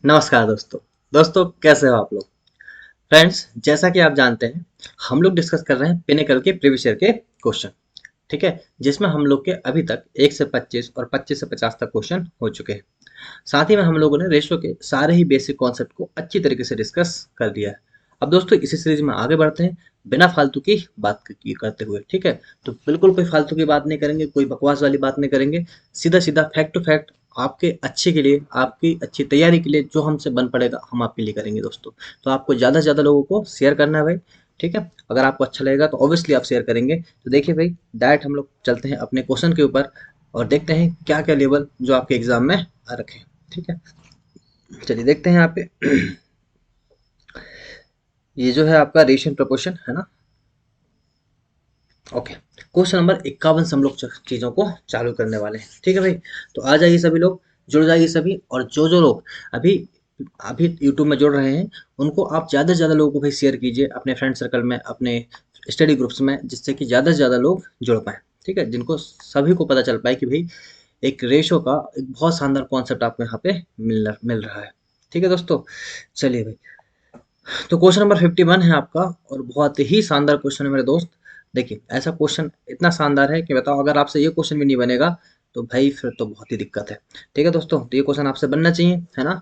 नमस्कार दोस्तों। दोस्तों कैसे हो आप लोग? फ्रेंड्स, जैसा कि आप जानते हैं, हम लोग डिस्कस कर रहे हैं पिनेकल के प्रीवियस ईयर के क्वेश्चन। ठीक है, जिसमें हम लोग के अभी तक 1 से 25 और 25 से 50 तक क्वेश्चन हो चुके हैं। साथ ही में हम लोगों ने रेशो के सारे ही बेसिक कॉन्सेप्ट को अच्छी तरीके से डिस्कस कर दिया है। अब दोस्तों इसी सीरीज में आगे बढ़ते हैं, बिना फालतू की बात करते हुए। ठीक है, तो बिल्कुल कोई फालतू की बात नहीं करेंगे, कोई बकवास वाली बात नहीं करेंगे। सीधा सीधा फैक्ट टू फैक्ट, आपके अच्छे के लिए, आपकी अच्छी तैयारी के लिए जो हमसे बन पड़ेगा हम आपके लिए करेंगे दोस्तों। तो आपको ज़्यादा से ज़्यादा लोगों को शेयर करना है भाई। ठीक है, अगर आपको अच्छा लगेगा तो ऑब्वियसली आप शेयर करेंगे। तो देखिए भाई, डायरेक्ट हम लोग चलते हैं अपने क्वेश्चन के ऊपर और देखते हैं क्या क्या लेवल जो आपके एग्जाम में आ रखे हैं। ठीक है, चलिए देखते हैं यहाँ पे। ये जो है आपका रेशियो प्रोपोर्शन है ना। ओके, क्वेश्चन नंबर 51 से हम लोग चीज़ों को चालू करने वाले हैं। ठीक है भाई, तो आ जाइए सभी लोग, जुड़ जाइए सभी। और जो जो लोग अभी अभी यूट्यूब में जुड़ रहे हैं, उनको आप ज़्यादा से ज़्यादा लोगों को भाई शेयर कीजिए अपने फ्रेंड सर्कल में, अपने स्टडी ग्रुप्स में, जिससे कि ज़्यादा से ज़्यादा लोग जुड़ पाएँ। ठीक है, जिनको सभी को पता चल पाए कि भाई एक रेशो का एक बहुत शानदार कॉन्सेप्ट आपको यहाँ पे मिल रहा है। ठीक है दोस्तों, चलिए भाई, तो क्वेश्चन नंबर 51 है आपका, और बहुत ही शानदार क्वेश्चन है मेरे दोस्त। देखिए, ऐसा क्वेश्चन इतना शानदार है कि बताओ, अगर आपसे ये क्वेश्चन भी नहीं बनेगा तो भाई फिर तो बहुत ही दिक्कत है। ठीक है दोस्तों, तो ये क्वेश्चन आपसे बनना चाहिए, है ना।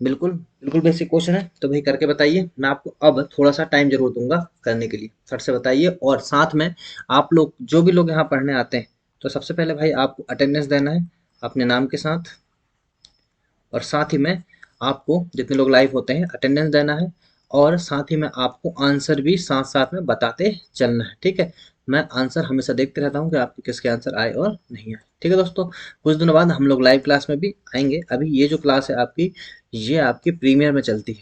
बिल्कुल बिल्कुल बेसिक क्वेश्चन है, तो भाई करके बताइए। मैं आपको अब थोड़ा सा टाइम जरूर दूंगा करने के लिए, फट से बताइए। और साथ में आप लोग जो भी लोग यहाँ पढ़ने आते हैं, तो सबसे पहले भाई आपको अटेंडेंस देना है अपने नाम के साथ। और साथ ही में आपको जितने लोग लाइव होते हैं अटेंडेंस देना है। और साथ ही में आपको आंसर भी साथ साथ में बताते चलना है। ठीक है, मैं आंसर हमेशा देखते रहता हूँ कि आपके किसके आंसर आए और नहीं आए। ठीक है दोस्तों, कुछ दिनों बाद हम लोग लाइव क्लास में भी आएंगे। अभी ये जो क्लास है आपकी, ये आपकी प्रीमियर में चलती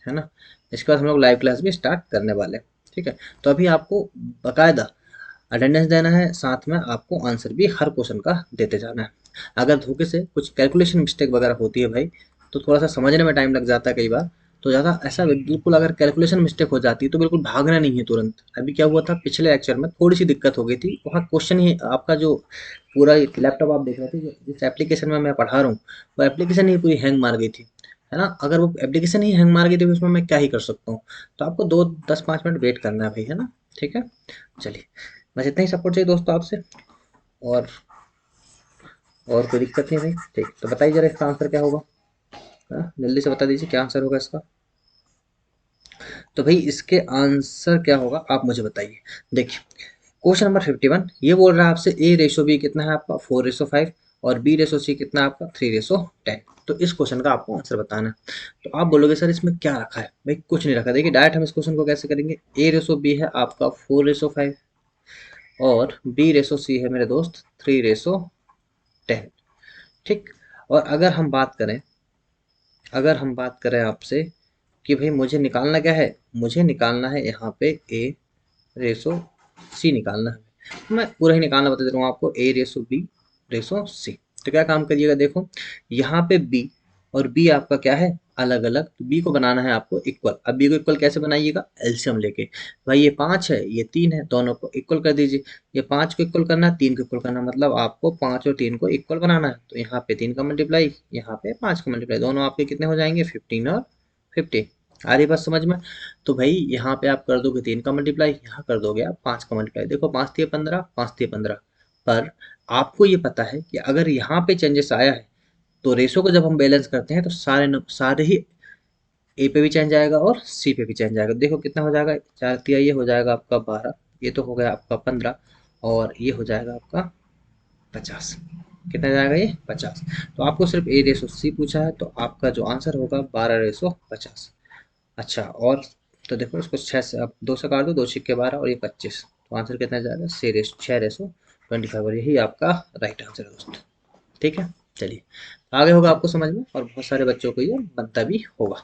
है ना। इसके बाद हम लोग लाइव क्लास भी स्टार्ट करने वाले हैं। ठीक है, तो अभी आपको बकायदा अटेंडेंस देना है, साथ में आपको आंसर भी हर क्वेश्चन का देते जाना है। अगर धोखे से कुछ कैलकुलेशन मिस्टेक वगैरह होती है भाई, तो थोड़ा सा समझने में टाइम लग जाता है कई बार। तो ज़्यादा ऐसा बिल्कुल, अगर कैलकुलेशन मिस्टेक हो जाती है तो बिल्कुल भागना नहीं है तुरंत। अभी क्या हुआ था, पिछले लेक्चर में थोड़ी सी दिक्कत हो गई थी। वहाँ क्वेश्चन ही आपका जो पूरा लैपटॉप आप देख रहे थे, जिस एप्लीकेशन में मैं पढ़ा रहा हूँ, वो एप्लीकेशन ही पूरी हैंग मार गई थी, है ना। अगर वो एप्लीकेशन ही हैंग मार गई थी, उसमें मैं क्या ही कर सकता हूँ। तो आपको 2 10 5 मिनट वेट करना है भाई, है ना। ठीक है, चलिए, बस इतना ही सपोर्ट चाहिए दोस्तों आपसे। और और कोई दिक्कत नहीं भाई। ठीक, तो बताइए जरा इसका आंसर क्या होगा। हाँ, जल्दी से बता दीजिए क्या आंसर होगा इसका। तो भाई इसके आंसर क्या होगा आप मुझे बताइए। देखिए, क्वेश्चन नंबर 51 ये बोल रहा है आपसे ए रेशो बी कितना है आपका 4:5, और बी रेशो सी कितना है आपका 3:10। तो इस क्वेश्चन का आपको आंसर बताना है। तो आप बोलोगे सर इसमें क्या रखा है, भाई कुछ नहीं रखा। देखिए, डायरेक्ट हम इस क्वेश्चन को कैसे करेंगे, ए रेशो बी है आपका 4:5, और बी रेशो सी है मेरे दोस्त 3:10। ठीक, और अगर हम बात करें आपसे कि भाई मुझे निकालना क्या है, मुझे निकालना है यहाँ पे ए रेसो सी निकालना है। मैं पूरा ही निकालना बता दे रहा हूँ आपको, ए रेसो बी रेसो सी। तो क्या काम करिएगा, देखो यहाँ पे बी और बी आपका क्या है, अलग अलग। तो बी को बनाना है आपको इक्वल। अब बी को इक्वल कैसे बनाइएगा, एलसीएम लेके। भाई ये 5 है, ये 3 है, दोनों को इक्वल कर दीजिए। ये 5 को इक्वल करना है, 3 को इक्वल करना है, मतलब आपको 5 और 3 को इक्वल बनाना है। तो यहाँ पे 3 का मल्टीप्लाई, यहाँ पे 5 का मल्टीप्लाई, दोनों आपके कितने हो जाएंगे, 15 और 50। आ रही बात समझ में। तो भाई यहाँ पे आप कर दोगे 3 का मल्टीप्लाई, यहाँ कर दोगे आप 5 का मल्टीप्लाई। देखो 5 3 15, 5 3 15। पर आपको ये पता है कि अगर यहाँ पे चेंजेस आया है, तो रेशो को जब हम बैलेंस करते हैं तो सारे ही ए पे भी चेंज आएगा और सी पे भी चेंज आएगा। देखो कितना हो जाएगा, 4 तिया ये हो जाएगा आपका 12, ये तो हो गया आपका 15, और ये हो जाएगा आपका 50। कितना जाएगा ये 50। तो आपको सिर्फ ए रेसो सी पूछा है, तो आपका जो आंसर होगा 12:50। अच्छा, और तो देखो इसको 6 से आप 2 से काट दो, 2 छिक्के 12 और ये 25। तो आंसर कितना जाएगा, 6:25, और यही आपका राइट आंसर है दोस्तों। ठीक है, चलिए आगे होगा आपको समझ में, और बहुत सारे बच्चों को ये बनता भी होगा।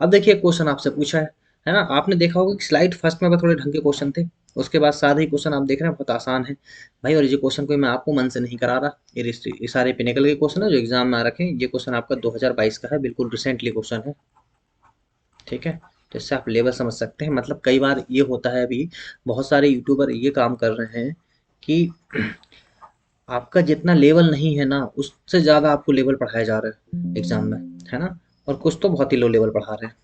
अब देखिए क्वेश्चन आपसे पूछा है ना। आपने देखा होगा कि स्लाइड फर्स्ट में थोड़े ढंग के क्वेश्चन थे, उसके बाद सारे ही क्वेश्चन आप देख रहे हैं बहुत आसान है भाई। और ये क्वेश्चन कोई मैं आपको मन से नहीं करा रहा, ये सारे पिनेकल के क्वेश्चन है जो एग्जाम में आ रखे हैं। ये क्वेश्चन आपका 2022 का है, बिल्कुल रिसेंटली क्वेश्चन है। ठीक है, तो इससे आप लेवल समझ सकते हैं। मतलब कई बार ये होता है, अभी बहुत सारे यूट्यूबर ये काम कर रहे हैं कि आपका जितना लेवल नहीं है ना, उससे ज़्यादा आपको लेवल पढ़ाया जा रहा है एग्जाम में, है ना। और कुछ तो बहुत ही लो लेवल पढ़ा रहे हैं।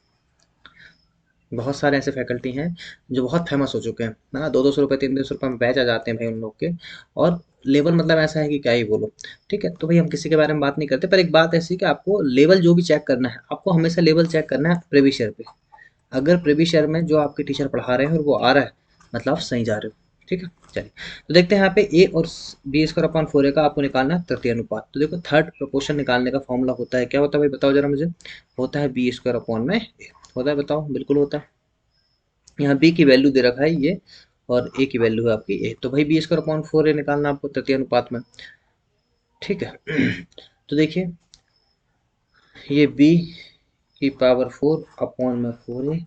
बहुत सारे ऐसे फैकल्टी हैं जो बहुत फेमस हो चुके हैं, है ना। 200-200 रुपये, 300-300 रुपये में बैच आ जाते हैं भाई उन लोग के। और लेवल मतलब ऐसा है कि क्या ही बोलो। ठीक है, तो भाई हम किसी के बारे में बात नहीं करते, पर एक बात ऐसी कि आपको लेवल जो भी चेक करना है, आपको हमेशा लेवल चेक करना है प्रीवियस ईयर पे। अगर प्रीवियस ईयर में जो आपके टीचर पढ़ा रहे हैं और वो आ रहा है, मतलब आप सही जा रहे हो। ठीक है, चलिए। तो देखते हैं यहाँ पे ए और बी स्क्वायर अपॉन 4a का आपको निकालना है तृतीय अनुपात। तो देखो थर्ड प्रोपोर्शन निकालने का फॉर्मूला होता है, क्या होता है भाई बताओ जरा मुझे। होता है बी स्क्वायर अपॉन में ए। होता है, बताओ। बिल्कुल होता है। यहाँ बी की वैल्यू दे रखा है ये, और ए की वैल्यू है आपकी ए। तो भाई बी स्क्वायर अपॉन 4a निकालना आपको तृतीय अनुपात में। ठीक है। तो देखिए, ये बी की पावर 4 अपॉन में 4a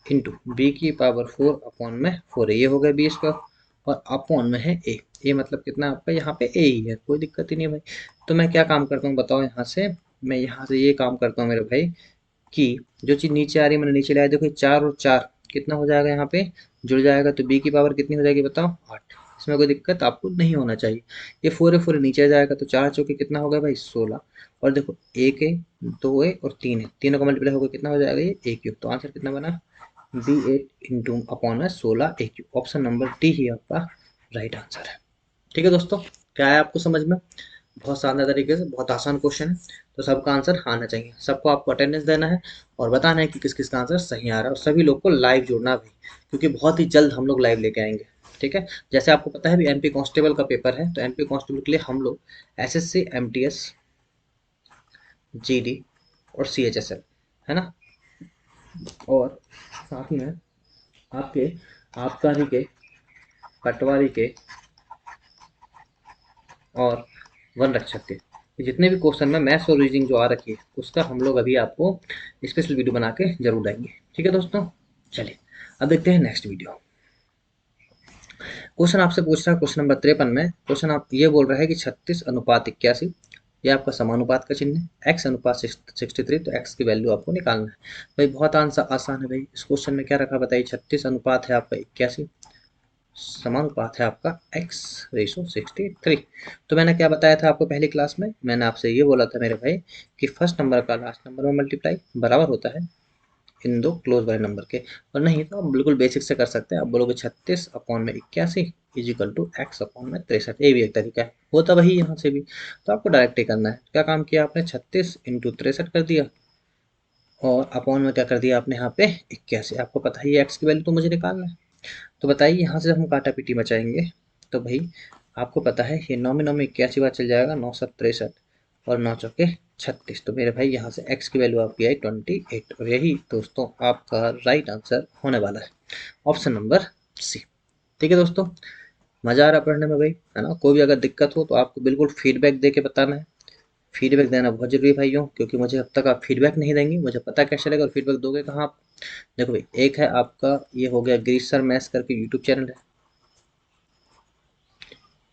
इंटू बी की पावर 4 अपॉन में 4a, ये हो गया बी स्क्वायर। और अपॉन में है ए मतलब कितना आपका यहाँ पे ए ही है, कोई दिक्कत ही नहीं है भाई। तो मैं क्या काम करता हूँ बताओ, यहाँ से मैं यहाँ से ये काम करता हूँ मेरे भाई, कि जो चीज़ नीचे आ रही है मैंने नीचे लाया। देखो 4 और 4 कितना हो जाएगा, यहाँ पे जुड़ जाएगा। तो बी की पावर कितनी हो जाएगी बताओ, 8। इसमें कोई दिक्कत आपको नहीं होना चाहिए। ये 4 नीचे आ जाएगा, तो 4 चौके कितना हो गया भाई 16। और देखो एक है, दो है और तीन है, तीनों का मल्टीप्लाई होकर कितना हो जाएगा ये ए क्यूब। तो आंसर कितना बना, B8 इंटू अपॉन है 16 ए क्यूब। ऑप्शन नंबर डी ही आपका राइट आंसर है। ठीक है दोस्तों, क्या है आपको समझ में। बहुत शानदार तरीके से, बहुत आसान क्वेश्चन है। तो सबका आंसर आना चाहिए, सबको आपको अटेंडेंस देना है और बताना है कि किस किस का आंसर सही आ रहा है। और सभी लोग को लाइव जोड़ना है भाई, क्योंकि बहुत ही जल्द हम लोग लाइव लेके आएंगे। ठीक है, जैसे आपको पता है भी एमपी कांस्टेबल का पेपर है, तो एमपी कांस्टेबल के लिए हम लोग एसएससी, एमटीएस, जीडी और सीएचएसएल, है ना। और साथ में आपके आबकारी के, पटवारी के और वन रक्षक के, ये जितने भी क्वेश्चन में मैथ्स और रीजनिंग जो आ रखी है, उसका हम लोग अभी आपको स्पेशल वीडियो बना के जरूर देंगे। ठीक है दोस्तों, चलिए अब देखते हैं नेक्स्ट वीडियो। क्वेश्चन आपसे पूछ रहा है क्वेश्चन नंबर 53 में। क्वेश्चन आप ये बोल रहा है कि 36:81, ये आपका समानुपात का चिन्ह है। एक्स अनुपात 63, तो एक्स की वैल्यू आपको निकालना है। भाई बहुत आसान है भाई। इस क्वेश्चन में क्या रखा बताइए, 36 अनुपात है आपका 81, समानुपात है आपका x/63। तो मैंने क्या बताया था आपको पहली क्लास में, मैंने आपसे ये बोला था मेरे भाई कि फर्स्ट नंबर का लास्ट नंबर में मल्टीप्लाई बराबर होता है इन दो क्लोज वाले नंबर के। और नहीं तो आप बिल्कुल बेसिक से कर सकते हैं, आप बोलोगे 36 अपॉन में 81 इजिकल टू एक्स अपॉन में 63। ये भी एक तरीका है, होता वही यहाँ से भी। तो आपको डायरेक्ट ही करना है। क्या काम किया आपने, 36 इंटू 63 कर दिया, और अपॉन में क्या कर दिया आपने यहाँ पे 81। आपको पता ही है एक्स की वैल्यू तो मुझे निकालना है। तो बताइए यहाँ से हम काटा पीटी मचाएंगे। तो भाई आपको पता है ये 9 में 9 में 81 बार चल जाएगा, 9×7 = 63 और 9×4 = 36। तो मेरे भाई यहाँ से x की वैल्यू आपकी आई 28। और यही दोस्तों आपका राइट आंसर होने वाला है, ऑप्शन नंबर सी। ठीक है दोस्तों, मज़ा आ रहा पढ़ने में भाई, है ना। कोई भी अगर दिक्कत हो तो आपको बिल्कुल फीडबैक दे के बताना है। फीडबैक देना बहुत जरूरी है भाइयों, क्योंकि मुझे अब तक आप फीडबैक नहीं देंगे, मुझे पता कैसे चलेगा। और फीडबैक दोगे कहाँ आप। देखो भाई, एक है आपका ये हो गया गिरीश सर मैथ्स करके यूट्यूब चैनल है,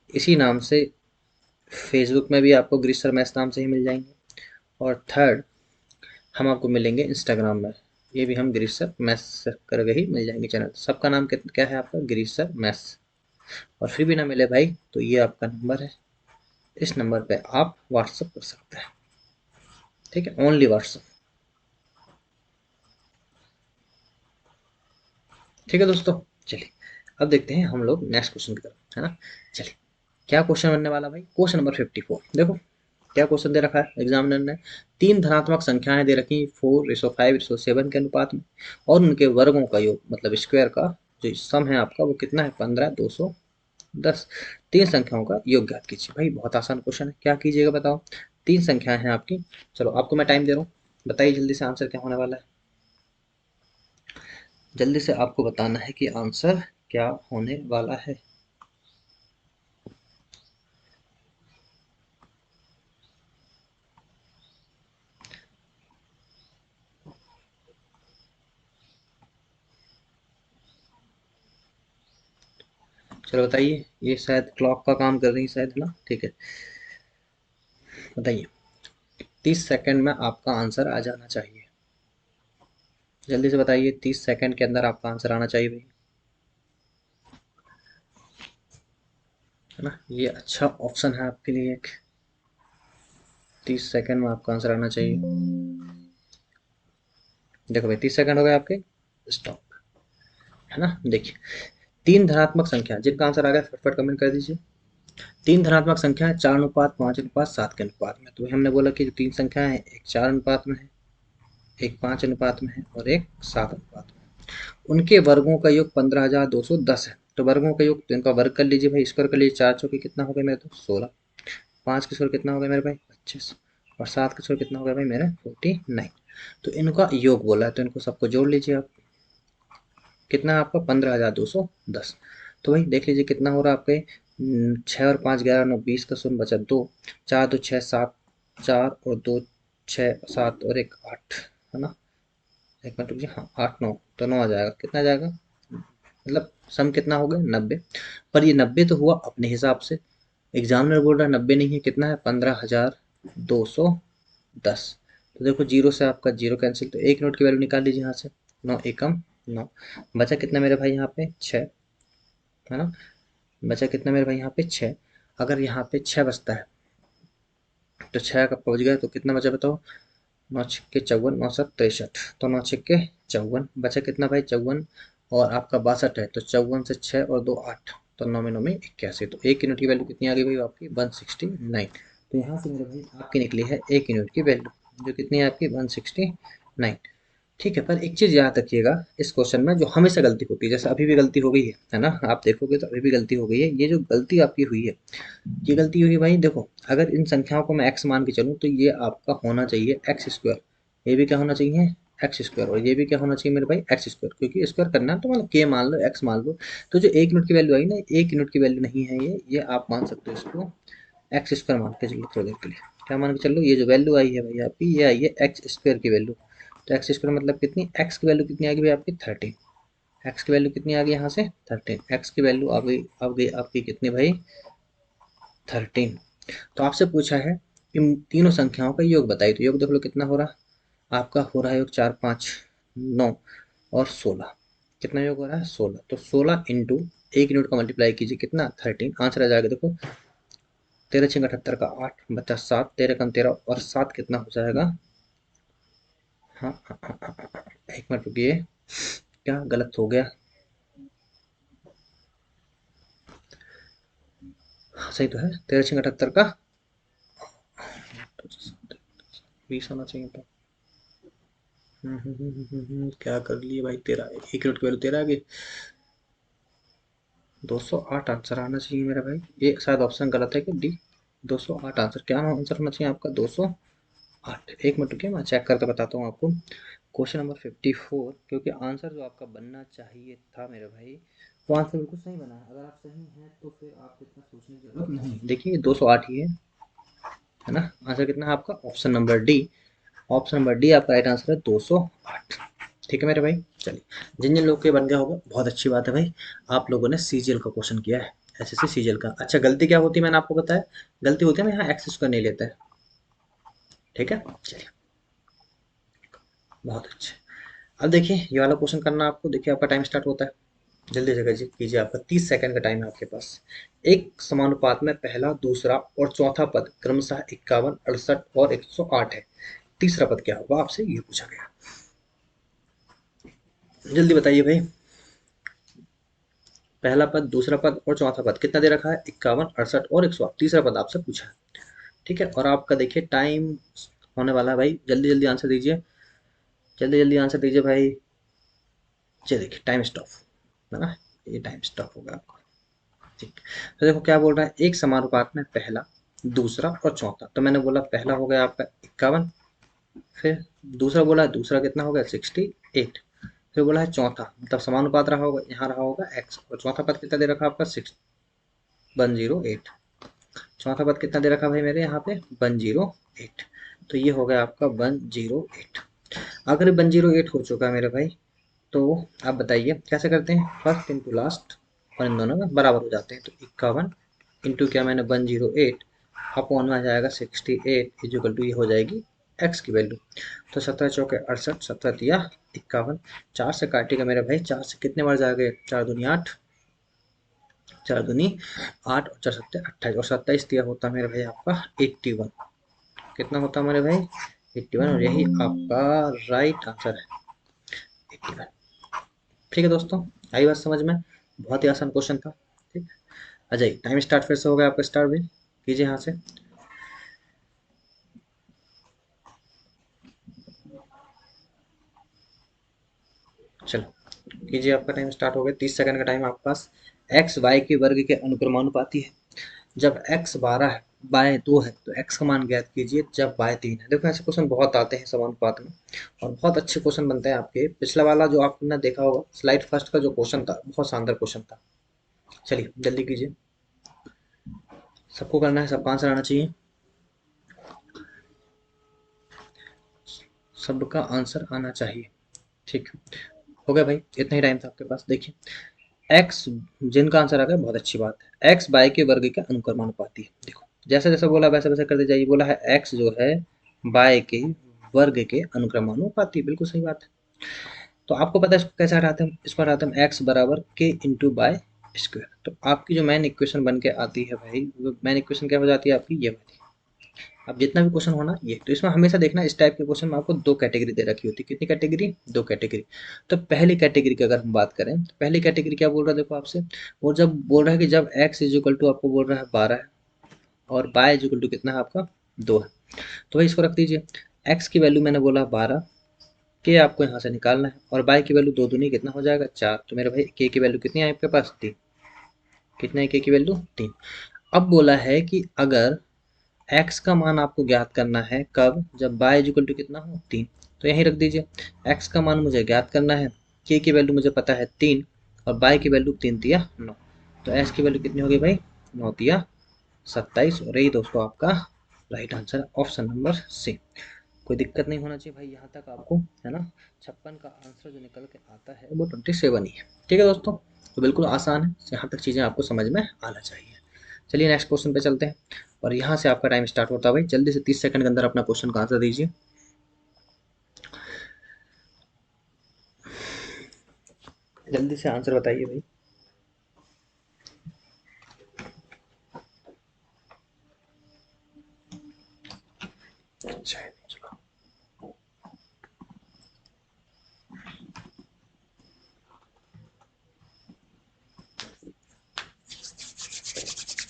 इसी नाम से फेसबुक में भी आपको गिरीश सर मैथ्स नाम से ही मिल जाएंगे। और थर्ड हम आपको मिलेंगे इंस्टाग्राम में, ये भी हम गिरीश सर मैथ्स करके ही मिल जाएंगे चैनल। सबका नाम क्या है आपका, गिरीश सर मैथ्स। और फिर भी ना मिले भाई तो ये आपका नंबर है, इस नंबर पे आप व्हाट्सअप कर सकते हैं। ठीक है, ओनली व्हाट्सअप। ठीक है दोस्तों, चलिए अब देखते हैं हम लोग नेक्स्ट क्वेश्चन की तरफ, है ना। चलिए, क्या क्वेश्चन बनने वाला भाई, क्वेश्चन नंबर 54। देखो क्या क्वेश्चन दे रखा है एग्जामिनर ने। तीन धनात्मक संख्याएं दे रखी 4:5:7 के अनुपात में, और उनके वर्गों का योग मतलब स्क्वायर का जो सम है आपका वो कितना है, 15:210। तीन संख्याओं का योग ज्ञात कीजिए। भाई बहुत आसान क्वेश्चन है, क्या कीजिएगा बताओ। तीन संख्याएं हैं आपकी, चलो आपको मैं टाइम दे रहा हूँ, बताइए जल्दी से आंसर क्या होने वाला है। जल्दी से आपको बताना है कि आंसर क्या होने वाला है। चलो बताइए, ये शायद क्लॉक का काम कर रही है शायद, है ना। ठीक है, बताइए। 30 सेकंड में आपका आंसर आ जाना चाहिए। जल्दी से बताइए, 30 सेकंड के अंदर आपका आंसर आना चाहिए भाई। है ना। ये अच्छा ऑप्शन है आपके लिए एक। 30 सेकंड में आपका आंसर आना चाहिए। देखो भाई 30 सेकंड हो गए आपके, स्टॉप। है ना। देखिए, तीन धनात्मक संख्या जिनका आंसर आ गया फटफट कमेंट कर दीजिए। तीन धनात्मक संख्या है 4 अनुपात 5 अनुपात 7 के अनुपात में। तो हमने बोला कि जो तीन संख्या है, एक 4 अनुपात में है, एक 5 अनुपात में है और एक 7 अनुपात में। उनके वर्गों का योग 15,210 है। तो वर्गों का योग, तो इनका वर्ग कर लीजिए भाई, स्क्वायर कर लीजिए। 4 चौके कितना हो गया मेरे, तो 16। 5 के स्क्वायर कितना हो गया मेरे भाई, 25। और 7 के स्क्वायर कितना हो गया भाई मेरा, 49। तो इनका योग बोला है, तो इनको सबको जोड़ लीजिए आप। कितना है आपका, 15,210। तो भाई देख लीजिए कितना हो रहा है आपके। 6 और 5 11 9 20 का शून्य बचा 2। 4 2 6 7, 4 और 2 6 7 और एक 8। है ना। एक मिनट रुकिए, हाँ 8 9, तो 9 आ जाएगा। कितना आ जाएगा, मतलब सम कितना हो गया, 90। पर ये 90 तो हुआ अपने हिसाब से, एग्जामिनर बोल रहा है 90 नहीं है, कितना है, 15,210। तो देखो जीरो से आपका जीरो कैंसिल, तो एक नोट की वैल्यू निकाल लीजिए यहाँ से। 9 एकम 9। बचा कितना मेरे भाई यहाँ पे, 6। है ना। बचा कितना मेरे भाई यहाँ पे, 6। अगर यहाँ पे 6 बचता है, तो 6 का पहुँच गया, तो कितना बचा बताओ। 9 छक्के 54, 9 7 63। तो 9 छक्के 54, बचा कितना भाई, 54। और आपका 62 है, तो 54 से 6 और 2 8। तो 9 में 9 में 81। तो एक यूनिट की वैल्यू कितनी आ गई भाई आपकी, 169। तो यहाँ से मेरे भाई आपकी निकली है एक यूनिट की वैल्यू, जो कितनी है आपकी, 169। ठीक है, पर एक चीज़ याद रखिएगा इस क्वेश्चन में, जो हमेशा गलती होती है, जैसे अभी भी गलती हो गई है ना, आप देखोगे तो अभी भी गलती हो गई है। ये जो गलती आपकी हुई है, ये गलती हुई भाई, देखो अगर इन संख्याओं को मैं एक्स मान के चलूँ, तो ये आपका होना चाहिए एक्स स्क्वायर। ये भी क्या होना चाहिए, एक्स स्क्वायर। और ये भी क्या होना चाहिए मेरे भाई, एक्स स्क्वायर। क्योंकि स्क्वायर करना है तो मतलब के मान लो, एक्स मान लो। तो जो एक यूनिट की वैल्यू आई ना, एक यूनिट की वैल्यू नहीं है ये आप मान सकते हो इसको एक्स स्क्वायर मान के चलो थोड़ी देर के लिए। क्या मान के चलो, ये जो वैल्यू आई है भाई आपकी, ये आई है एक्स स्क्वायर की वैल्यू। तो एक्स स्क्वायर मतलब कितनी, एक्स की वैल्यू कितनी आ गई भाई आपकी, 13। एक्स की वैल्यू कितनी आ गई यहाँ से, 13। एक्स की वैल्यू आ गई आपकी कितनी भाई, 13। तो आपसे पूछा है इन तीनों संख्याओं का योग बताइए। तो योग देख लो कितना हो रहा, आपका हो रहा है योग 4 5 9 और 16। कितना योग हो रहा है, 16। तो 16 इंटू एक यूनिट का मल्टीप्लाई कीजिए, कितना, 13। आंसर आ जाएगा देखो, 13 6 78 का 8 बचा 7, 13 कम 13 और 7 कितना हो जाएगा। हाँ हाँ हाँ हाँ, हाँ, हाँ। एक मिनट रुकिए, क्या गलत हो गया। हाँ, सही तो है, 13 6 78 का 20 होना चाहिए था। क्या कर लिए भाई, 13 एक यूनिट की वैल्यू 13 आ गई। 208 आंसर आना चाहिए मेरा भाई। ये शायद ऑप्शन गलत है कि डी, 208 आंसर, क्या आंसर होना चाहिए आपका, 208। एक मिनट रुकिए, मैं चेक करके बताता हूँ आपको। क्वेश्चन नंबर 54, क्योंकि आंसर जो आपका बनना चाहिए था मेरे भाई, वो आंसर बिल्कुल सही बना है। अगर आप सही हैं तो फिर आपको इतना सोचने की जरूरत नहीं। देखिए 208 ही है ना। आंसर कितना है आपका, option number D. Option number D आपका राइट आंसर है, 208। ठीक है मेरे भाई। चलिए, जिन जिन लोग के बन गया होगा बहुत अच्छी बात है भाई। आप लोगों ने सीजीएल का क्वेश्चन किया है, एसएससी सीजीएल का। अच्छा, गलती क्या होती है मैंने आपको बताया, गलती होती है ना, यहाँ एक्सेस कर नहीं लेता है। ठीक है, चलिए, बहुत अच्छे। अब देखिए ये वाला क्वेश्चन करना आपको, देखिए आपका टाइम स्टार्ट होता है। जल्दी से कीजिए, आपका 30 सेकंड का टाइम है आपके पास। एक समानुपात में पहला दूसरा और चौथा पद क्रमशः 51 68 और 108 है। तीसरा पद क्या होगा, आपसे ये पूछा गया। जल्दी बताइए भाई। पहला पद, दूसरा पद और चौथा पद कितना दे रखा है, 51 68 और 108। तीसरा पद आपसे पूछा है। ठीक है, और आपका देखिए टाइम होने वाला है भाई, जल्दी जल्दी आंसर दीजिए, जल्दी जल्दी आंसर दीजिए भाई। चलिए देखिए टाइम स्टॉप, है ना, ये टाइम स्टॉप होगा आपका। ठीक, तो देखो क्या बोल रहा है, एक समानुपात में पहला दूसरा और चौथा। तो मैंने बोला पहला हो गया आपका 51, फिर दूसरा बोला, दूसरा कितना हो गया, 68। फिर बोला है चौथा, मतलब समानुपात रहा होगा, यहाँ रहा होगा x, और चौथा पद कितना दे रखा आपका 108। चौथा पद कितना दे रखा भाई मेरे यहाँ पे, 108। तो ये हो गया आपका 108। अगर 108 हो चुका है मेरे भाई, तो आप बताइए कैसे करते हैं, फर्स्ट इंटू लास्ट, और इन दोनों में बराबर हो जाते हैं। तो 51 इंटू क्या मैंने 108 अपॉन में आ जाएगा 68 इजिकल टू ये हो जाएगी एक्स की वैल्यू। तो 17 चौके 68, 17 तिया 51। 4 से काटेगा मेरे भाई, 4 से कितने बार जाएगा, 4 दूनी 8, 4 दूनी 8 और 4 सत्ते 28 और 27 दिया होता मेरे भाई आपका 81। कितना होता मेरे भाई 81, और यही आपका राइट आंसर है 81। ठीक है दोस्तों, आई बात समझ में, बहुत ही आसान क्वेश्चन था। ठीक, आ जाइए, टाइम स्टार्ट फिर से हो गया आपका, स्टार्ट भी कीजिए यहाँ से। चलो कीजिए, आपका टाइम स्टार्ट हो गया, 30 सेकंड का टाइम आपके पास। एक्स वाई के वर्ग के अनुक्रमानुपाती है। जब एक्स 12 है, बाय 2 है, तो एक्स का मान ज्ञात कीजिए जब बाय 3 है। देखो ऐसे क्वेश्चन बहुत आते हैं समानुपात में, और बहुत अच्छे क्वेश्चन बनते हैं आपके। पिछला वाला जो आपने देखा होगा स्लाइड फर्स्ट का जो क्वेश्चन था, बहुत शानदार क्वेश्चन था। चलिए जल्दी कीजिए, सबको करना है, सबका आंसर आना चाहिए, सबका आंसर आना चाहिए। ठीक हो गया भाई, इतना ही टाइम था आपके पास। देखिए एक्स, जिनका आंसर आ गया बहुत अच्छी बात है। एक्स बाय के वर्ग के अनुक्रमानुपाती है। देखो जैसे जैसे बोला वैसे वैसे करते जाइए। बोला है एक्स जो है बाय के वर्ग के अनुक्रमानुपाती, बिल्कुल सही बात है। तो आपको पता है इसको कैसे हटाते हैं, इसको हटाते हैं एक्स बराबर के इंटू बाय स्क्वायर। तो आपकी जो मेन इक्वेशन बन के आती है भाई, वो मेन इक्वेशन क्या हो जाती है आपकी, ये वाली। अब जितना भी क्वेश्चन होना ये, तो इसमें हमेशा देखना इस टाइप के क्वेश्चन में आपको दो कैटेगरी दे रखी होती है। कितनी कैटेगरी, दो कैटेगरी। तो पहली कैटेगरी की अगर हम बात करें, तो पहली कैटेगरी क्या बोल रहा है देखो आपसे, वो जब बोल रहा है कि जब x इज इक्वल टू, आपको बोल रहा है 12 है, और y इज इक्वल टू कितना है आपका 2 है। तो भाई इसको रख दीजिए, x की वैल्यू मैंने बोला 12, के आपको यहाँ से निकालना है, और y की वैल्यू 2 दूनी कितना हो जाएगा 4। तो मेरे भाई k की वैल्यू कितनी है आपके पास 3। कितना है k की वैल्यू 3। अब बोला है कि अगर x का मान आपको ज्ञात करना है कब, जब y इक्वल टू कितना हो 3। तो यहीं रख दीजिए, x का मान मुझे ज्ञात करना है, k की वैल्यू मुझे पता है 3, और y की वैल्यू 3 दिया 9। तो x की वैल्यू कितनी होगी भाई 9 दिया 27, और यही दोस्तों आपका राइट आंसर है, ऑप्शन नंबर सी। कोई दिक्कत नहीं होना चाहिए भाई यहाँ तक आपको, है ना। 56 का आंसर जो निकल के आता है वो 27 ही है। ठीक है दोस्तों, तो बिल्कुल आसान है, यहाँ तक चीज़ें आपको समझ में आना चाहिए। चलिए नेक्स्ट क्वेश्चन पे चलते हैं, और यहाँ से आपका टाइम स्टार्ट होता है भाई। जल्दी से 30 सेकंड के अंदर अपना क्वेश्चन का आंसर दीजिए। जल्दी से आंसर बताइए भाई। अच्छा है, चलो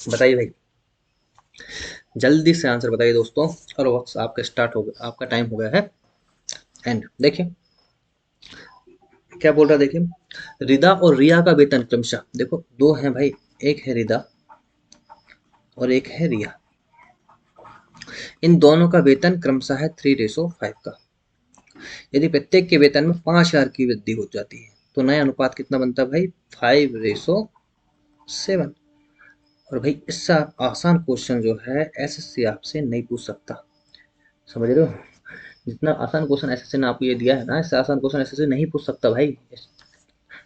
बताइए भाई, जल्दी से आंसर बताइए दोस्तों। और वक्त आपका स्टार्ट हो गया, आपका टाइम हो गया है एंड। देखिए क्या बोल रहा है, देखिए रिदा और रिया का वेतन क्रमशः, देखो दो हैं भाई, एक है रिदा और एक है रिया। इन दोनों का वेतन क्रमशः है 3:5 का। यदि प्रत्येक के वेतन में 5,000 की वृद्धि हो जाती है, तो नया अनुपात कितना बनता है भाई 5:7। और भाई इससे आसान क्वेश्चन जो है एसएससी आपसे नहीं पूछ सकता, समझ रहे हो। जितना आसान क्वेश्चन एसएससी ने आपको ये दिया है ना, इससे आसान क्वेश्चन एसएससी नहीं पूछ सकता भाई।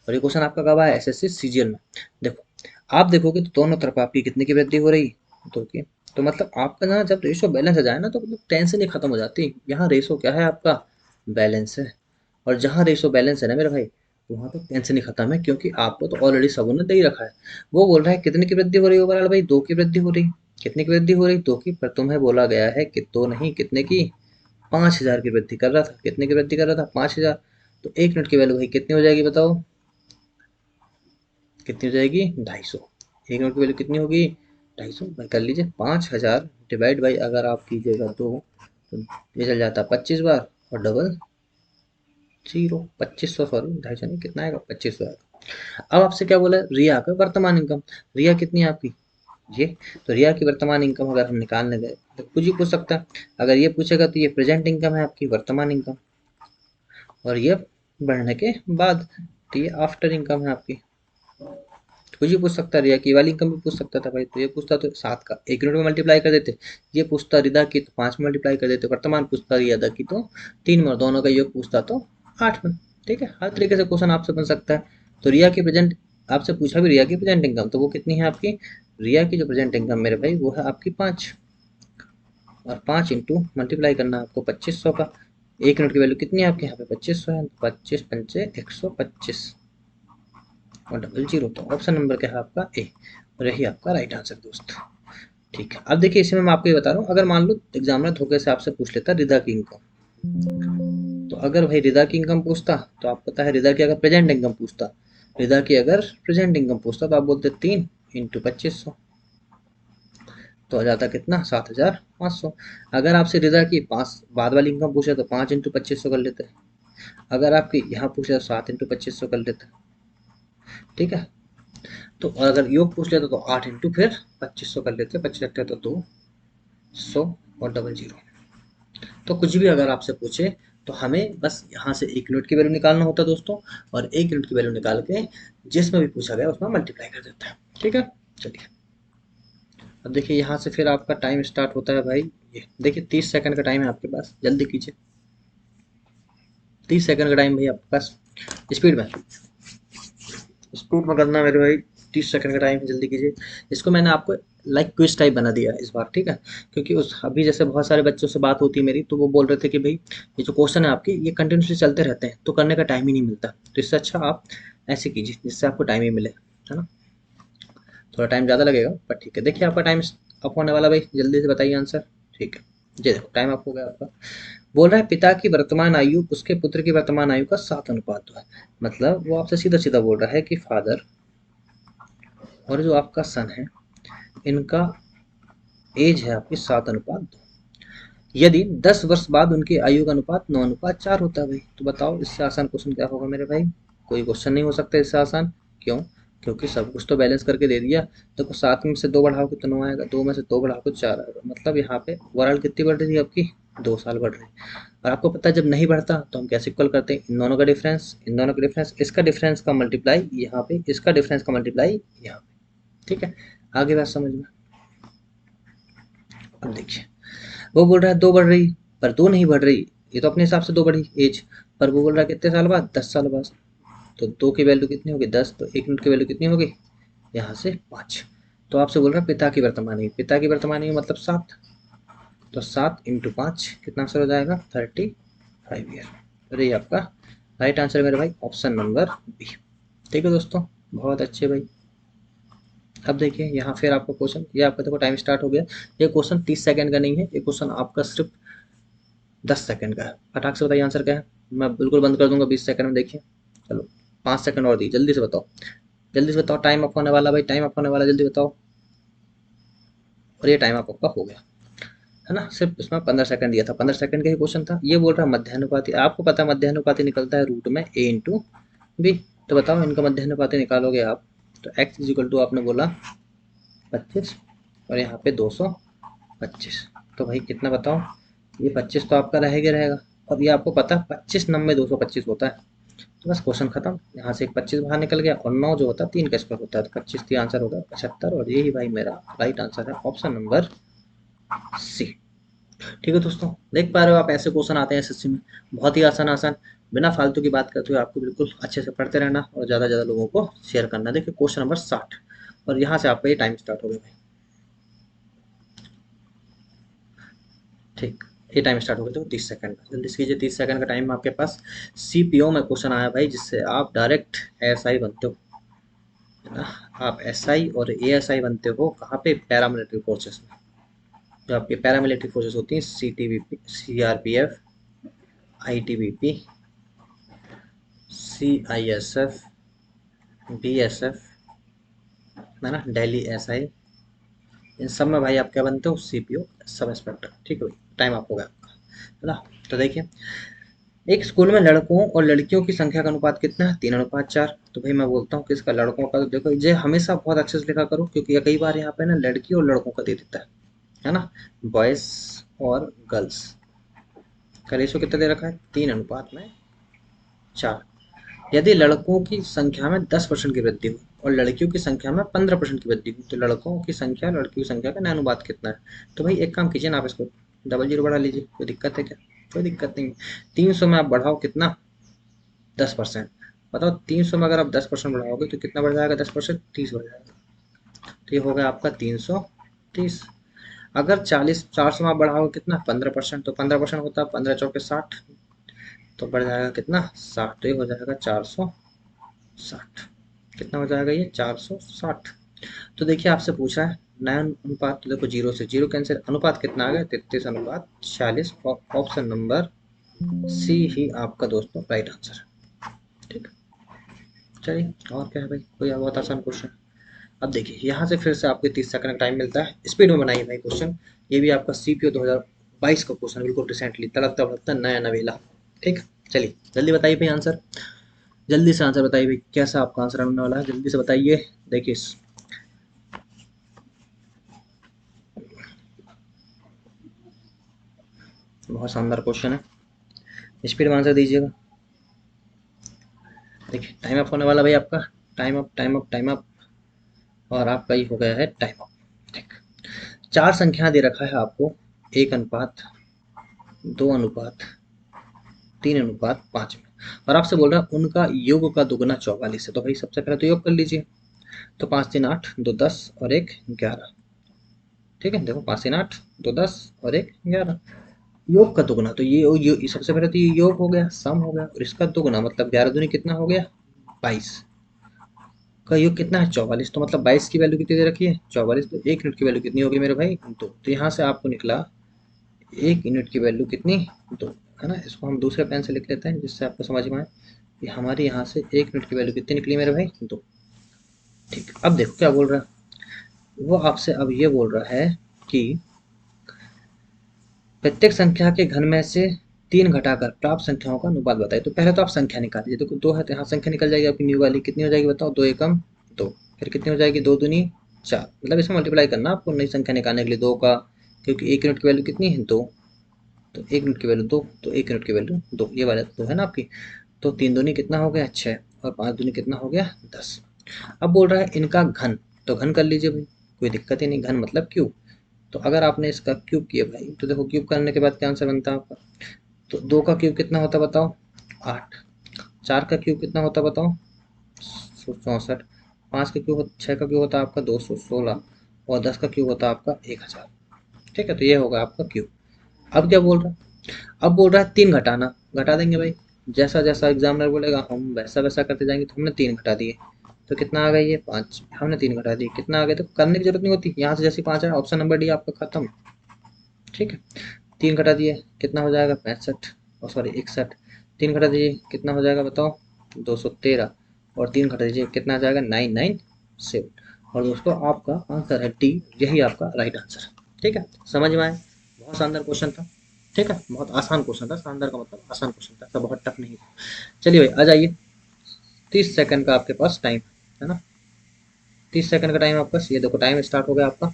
और ये क्वेश्चन आपका कब आया एसएससी सीजीएल में। देखो आप देखोगे तो दोनों तरफ आपकी कितने की वृद्धि हो रही, दो की। तो मतलब आपका ना जब रेशो बैलेंस आ जाए ना, तो मतलब टेंशन ही खत्म हो जाती। यहाँ रेशो क्या है आपका, बैलेंस है। और जहाँ रेशो बैलेंस है ना मेरे भाई, वहाँ तो टेंशन ही खत्म है, क्योंकि आपको तो ऑलरेडी सबों ने दे ही रखा है। वो बोल रहा है कितने की वृद्धि हो रही है ओवरऑल भाई, 2 की वृद्धि हो रही। कितनी की वृद्धि हो रही, 2 की। पर तुम्हें बोला गया है कि 2 नहीं, कितने की 5,000 की वृद्धि कर रहा था। कितने की वृद्धि कर रहा था 5,000। तो 1 मिनट की वैल्यू भाई कितनी हो जाएगी बताओ, कितनी हो जाएगी 250। 1 मिनट की वैल्यू कितनी होगी 250। भाई कर लीजिए 5,000 डिवाइड बाई, अगर आप कीजिएगा तो ये चल जाता है 25 बार, और डबल जीरो 2500, सॉरी 250 नहीं, कितना आएगा 2500 आएगा। अब आपसे क्या बोला है, रिया का वर्तमान इनकम। रिया कितनी है आपकी ये, तो रिया की वर्तमान इनकम अगर हम निकालने गए तो कुछ ही पूछ सकता है। अगर ये पूछेगा तो ये प्रेजेंट इनकम है आपकी, वर्तमान इनकम, और ये बढ़ने के बाद, तो ये आफ्टर इनकम है आपकी। कुछ ही पूछ सकता है, रिया की वाली इनकम भी पूछ सकता था भाई। तो ये पूछता तो 7 का 1 यूनिट में मल्टीप्लाई कर देते, ये पूछता रिदा की तो 5 में मल्टीप्लाई कर देते, वर्तमान पूछता रिया की तो 3 में, और दोनों का योग पूछता तो 8 में। ठीक है, हर तरीके से क्वेश्चन आपसे बन सकता है। तो रिया की प्रेजेंट, आपसे पूछा भी रिया की प्रेजेंट इनकम, तो वो कितनी है आपकी, रिया की जो प्रेजेंट इनकम मेरे भाई वो है आपकी 5, और 5 इंटू मल्टीप्लाई करना है आपको 2500 का। 1 यूनिट की वैल्यू कितनी है आपके यहाँ पे 2500 है, 25 पंचे 125, और डबल जीरो। तो ऑप्शन नंबर क्या है आपका ए, रही आपका राइट आंसर दोस्त। ठीक है, अब देखिए इसमें मैं आपको ये बता रहा हूँ, अगर मान लो एग्जामिनर धोखे से आपसे पूछ लेता रिदा की इनकम, तो अगर भाई रिदा की इनकम पूछता तो आप पता है रिदा की अगर प्रेजेंट इनकम पूछता, रिदा की अगर प्रेजेंट इनकम पूछता तो आप बोलते 3 × 2500, तो आ जाता कितना 7500। अगर आपसे रिदा की पाँच बाद वाली इनकम पूछे तो 5 × 2500 कर लेते, अगर आपकी यहाँ पूछे तो 7 × 2500 कर लेते। ठीक है, तो और अगर योग पूछ लेते तो 8 फिर 2500 कर लेते, 25 रखते तो 200 और डबल जीरो। तो कुछ भी अगर आपसे पूछे तो हमें बस यहाँ से 1 यूनिट की वैल्यू निकालना होता है दोस्तों, और 1 यूनिट की वैल्यू निकाल के जिसमें भी पूछा गया उसमें मल्टीप्लाई कर देता है। ठीक है, चलिए अब देखिए यहाँ से फिर आपका टाइम स्टार्ट होता है भाई। ये देखिए 30 सेकंड का टाइम है आपके पास, जल्दी कीजिए। 30 सेकंड का टाइम भाई आपके पास, स्पीड में, स्पीड में करना मेरे भाई। 30 सेकंड का टाइम है, जल्दी कीजिए। इसको मैंने आपको लाइक क्विज टाइप बना दिया है इस बार, ठीक है, क्योंकि उस अभी जैसे बहुत सारे बच्चों से बात होती है मेरी, तो वो बोल रहे थे कि भाई ये जो क्वेश्चन है आपके ये कंटिन्यूसली चलते रहते हैं तो करने का टाइम ही नहीं मिलता, तो इससे अच्छा आप ऐसे कीजिए जिससे आपको टाइम ही मिले, है ना। थोड़ा टाइम ज़्यादा लगेगा पर ठीक है। देखिए आपका टाइम अप होने वाला भाई, जल्दी से बताइए आंसर। ठीक है, ये देखो टाइम अप हो गया आपका। बोल रहा है पिता की वर्तमान आयु उसके पुत्र की वर्तमान आयु का 7 अनुपात 2 है। मतलब वो आपसे सीधा सीधा बोल रहा है कि फादर और जो आपका सन है इनका एज है आपकी 7 अनुपात 2। यदि 10 वर्ष बाद उनकी आयु का अनुपात 9 अनुपात 4 होता है भाई, तो बताओ इससे आसान क्वेश्चन क्या होगा मेरे भाई। कोई क्वेश्चन नहीं हो सकता इससे आसान। क्यों? क्योंकि सब कुछ तो बैलेंस करके दे दिया। देखो 7 में से 2 बढ़ाओगे तो 9 आएगा, 2 में से 2 बढ़ाओगे तो 4 आएगा, मतलब यहाँ पे ओवरऑल कितनी बढ़ रही है आपकी, 2 साल बढ़ रही है। और आपको पता है जब नहीं बढ़ता तो हम कैसे इक्वल करते हैं, इन दोनों का डिफरेंस, इन दोनों का डिफरेंस, इसका डिफरेंस का मल्टीप्लाई यहाँ पे, इसका डिफरेंस का मल्टीप्लाई यहाँ पे। ठीक है, आगे बात समझ में। अब देखिए वो बोल रहा है 2 बढ़ रही, पर 2 नहीं बढ़ रही, ये तो अपने हिसाब से 2 बढ़ी एज, पर वो बोल रहा है कितने साल बाद, 10 साल बाद। तो 2 की वैल्यू कितनी होगी 10, तो 1 यूनिट की वैल्यू कितनी होगी यहाँ से 5। तो आपसे बोल रहा है पिता की वर्तमान आयु, पिता की वर्तमान आयु मतलब 7, तो 7 × 5 कितना आंसर हो जाएगा 35 ईयर। अरे ये आपका राइट आंसर मेरे भाई ऑप्शन नंबर बी। ठीक है दोस्तों, बहुत अच्छे भाई। अब देखिए यहाँ फिर आपका क्वेश्चन, ये आपका देखो टाइम स्टार्ट हो गया। ये क्वेश्चन 30 सेकंड का नहीं है, ये क्वेश्चन आपका सिर्फ 10 सेकंड का है। फटाक से बताइए आंसर क्या है, मैं बिल्कुल बंद कर दूंगा 20 सेकंड में। देखिए चलो 5 सेकंड और दी, जल्दी से बताओ, जल्दी से बताओ, टाइम अप होने वाला भाई, टाइम अप होने वाला, जल्दी बताओ। और ये टाइम अप आपका हो गया, है ना। सिर्फ इसमें 15 सेकंड दिया था, 15 सेकंड का ही क्वेश्चन था। ये बोल रहा है मध्यानुपाती, आपको पता है मध्यानुपाती निकलता है रूट में a × b। तो बताओ इनका मध्यानुपाती निकालोगे आप, तो x इजिकल टू आपने बोला 25 और यहाँ पे 225, तो भाई कितना बताओ, ये 25 तो आपका रहेगा रहेगा। और ये आपको पता है 25 9 225 होता है, तो बस क्वेश्चन खत्म। यहाँ से एक 25 बाहर निकल गया और 9 जो होता है 3 का स्क्वायर होता है, तो 25 का आंसर होगा 75, और यही भाई मेरा राइट आंसर है ऑप्शन नंबर सी। ठीक है दोस्तों, देख पा रहे हो आप ऐसे क्वेश्चन आते हैं एसएससी में, बहुत ही आसान आसान, बिना फालतू की बात करते हुए आपको बिल्कुल अच्छे से पढ़ते रहना और ज़्यादा ज़्यादा लोगों को शेयर करना। देखिए क्वेश्चन नंबर 60, और यहाँ से आपका ये टाइम स्टार्ट हो गया भाई। ठीक, ये टाइम स्टार्ट हो गया, तो 30 सेकंड का, जल्दी से कीजिए। 30 सेकंड का टाइम आपके पास। सीपीओ में क्वेश्चन आया भाई जिससे आप डायरेक्ट एएसआई बनते हो, है ना। आप एसआई और एएसआई बनते हो कहाँ पे, पैरामिलिट्री फोर्सेस में। जो आपकी पैरामिलिट्री फोर्सेस होती हैं, सीटीबीपी, सीआरपीएफ, आईटीबीपी, सीआईएसएफ, बीएसएफ, है ना, दिल्ली एसआई, इन सब में भाई आप क्या बनते हो, सीपीओ, सब इंस्पेक्टर। ठीक है भाई, टाइम आप हो गया आपका, है ना। तो देखिए एक स्कूल में लड़कों और लड़कियों की संख्या का अनुपात कितना है, 3 अनुपात 4। तो भाई मैं बोलता हूँ कि इसका लड़कों का, तो देखो ये हमेशा बहुत अच्छे से लिखा करो, क्योंकि ये कई बार यहाँ पे ना लड़की और लड़कों का दे देता है ना। बॉयज और गर्ल्स का रेशो कितना दे रखा है, 3 अनुपात में 4। यदि लड़कों की संख्या में 10% की वृद्धि हो और लड़कियों की संख्या में 15% की वृद्धि हो, तो लड़कों की संख्या लड़कियों की संख्या का नया अनुपात कितना है। तो भाई एक काम कीजिए ना, आप इसको डबल जीरो बढ़ा लीजिए, कोई दिक्कत है क्या, कोई दिक्कत नहीं। 300 में आप बढ़ाओ कितना, 10%। बताओ 300 में अगर आप 10% बढ़ाओगे तो कितना बढ़ जाएगा, 10% 30 बढ़ जाएगा, तो ये हो गया आपका 330। अगर 400 में आप बढ़ाओगे कितना, 15%, तो 15% होता है 15×4 = 60, तो बढ़ जाएगा कितना 60, तो ये हो जाएगा 460। कितना हो जाएगा ये 460। तो देखिए आपसे पूछ रहा है 9 अनुपात, तो देखो 0 से 0 कैंसिल, अनुपात कितना आ गया 33 अनुपात 46। ऑप्शन नंबर सी ही आपका दोस्तों राइट आंसर। ठीक, चलिए और क्या है भाई, कोई बहुत आसान क्वेश्चन। अब देखिए यहाँ से फिर से आपको 30 सेकंड का टाइम मिलता है, स्पीड में बनाइए भाई क्वेश्चन। ये भी आपका सीपीओ 2022 का क्वेश्चन, बिल्कुल रिसेंटली तड़कता भड़कता नया नवेला। ठीक, चलिए जल्दी बताइए भाई आंसर, जल्दी से आंसर बताइए भाई, कैसा आपका आंसर आने वाला है, जल्दी से बताइए। देखिए बहुत शानदार क्वेश्चन है, स्पीड में आंसर दीजिएगा। देखिए टाइम अप होने वाला भाई आपका, time up time up time up, और आपका ये हो गया है टाइम अप। ठीक, चार संख्या दे रखा है आपको, 1 अनुपात 2 अनुपात 3 अनुपात 5 में, और आपसे बोल रहा है उनका योग का दुगुना 44 है। तो भाई सबसे पहले तो योग कर लीजिए। तो 5 3 8 2 10 और 1 11। ठीक है, देखो 5 3 8 2 10 और 1 11, योग का दुगुना, तो ये सबसे पहले तो ये योग हो गया, सम हो गया, और इसका दुगुना मतलब 11 दूनी कितना हो गया 22, का योग कितना है 44। तो मतलब 22 की वैल्यू कितनी दे रखी है 44, तो 1 यूनिट की वैल्यू कितनी होगी मेरे भाई 2। तो यहाँ से आपको निकला 1 यूनिट की वैल्यू कितनी 2, है ना। इसको हम दूसरे पेन से लिख लेते हैं जिससे आपको समझ में आए कि हमारी यहाँ से 1 यूनिट की वैल्यू कितनी निकली मेरे भाई 2। ठीक, अब देखो क्या बोल रहा है वो आपसे, अब ये बोल रहा है कि प्रत्येक संख्या के घन में से 3 घटाकर प्राप्त संख्याओं का अनुपात बताइए। तो पहले तो आप संख्या निकाल दीजिए, देखो 2 है तो यहाँ संख्या निकल जाएगी आपकी न्यू वाली, कितनी हो जाएगी बताओ 2 एकम 2, फिर कितनी हो जाएगी 2 दूनी 4, मतलब इसमें मल्टीप्लाई करना आपको नई संख्या निकालने के लिए 2 का, क्योंकि 1 यूनिट की वैल्यू कितनी है 2, तो 1 यूनिट की वैल्यू 2, तो 1 यूनिट की वैल्यू 2, ये वाला 2 है ना आपकी। तो 3 दूनी कितना हो गया 6, और 5 दूनी कितना हो गया 10। अब बोल रहा है इनका घन, तो घन कर लीजिए भाई, कोई दिक्कत ही नहीं, घन मतलब क्यूब। तो अगर आपने इसका क्यूब किया भाई, तो देखो क्यूब करने के बाद क्या आंसर बनता है आपका। तो 2 का क्यूब कितना होता है बताओ 8, 4 का क्यूब कितना होता है बताओ 64, 5 का क्यूब 6 का क्यूब होता है आपका 216, और 10 का क्यूब होता है आपका 1000। ठीक है, तो ये होगा आपका क्यूब। अब क्या बोल रहा है, अब बोल रहा है 3 घटाना, घटा देंगे भाई, जैसा जैसा एग्जामिनर बोलेगा हम वैसा वैसा करते जाएंगे। तो हमने 3 घटा दिए, तो कितना आ गया ये 5, हमने 3 घटा दिए कितना आ गया, तो करने की जरूरत नहीं होती, यहाँ से जैसे 5 आया ऑप्शन नंबर डी आपका खत्म। ठीक है, 3 घटा दिए कितना हो जाएगा 65, और सॉरी 61, 3 घटा दीजिए कितना हो जाएगा बताओ 213, और 3 घटा दीजिए कितना आ जाएगा 997। और दोस्तों आपका आंसर है डी, यही आपका राइट आंसर है। ठीक है, समझ में आए, बहुत शानदार क्वेश्चन था। ठीक है, बहुत आसान क्वेश्चन था, शानदार का मतलब आसान क्वेश्चन था, ऐसा बहुत टफ नहीं था। चलिए भाई आ जाइए, 30 सेकंड का आपके पास टाइम है ना, 30 सेकंड का टाइम आपका, ये देखो टाइम स्टार्ट हो गया आपका।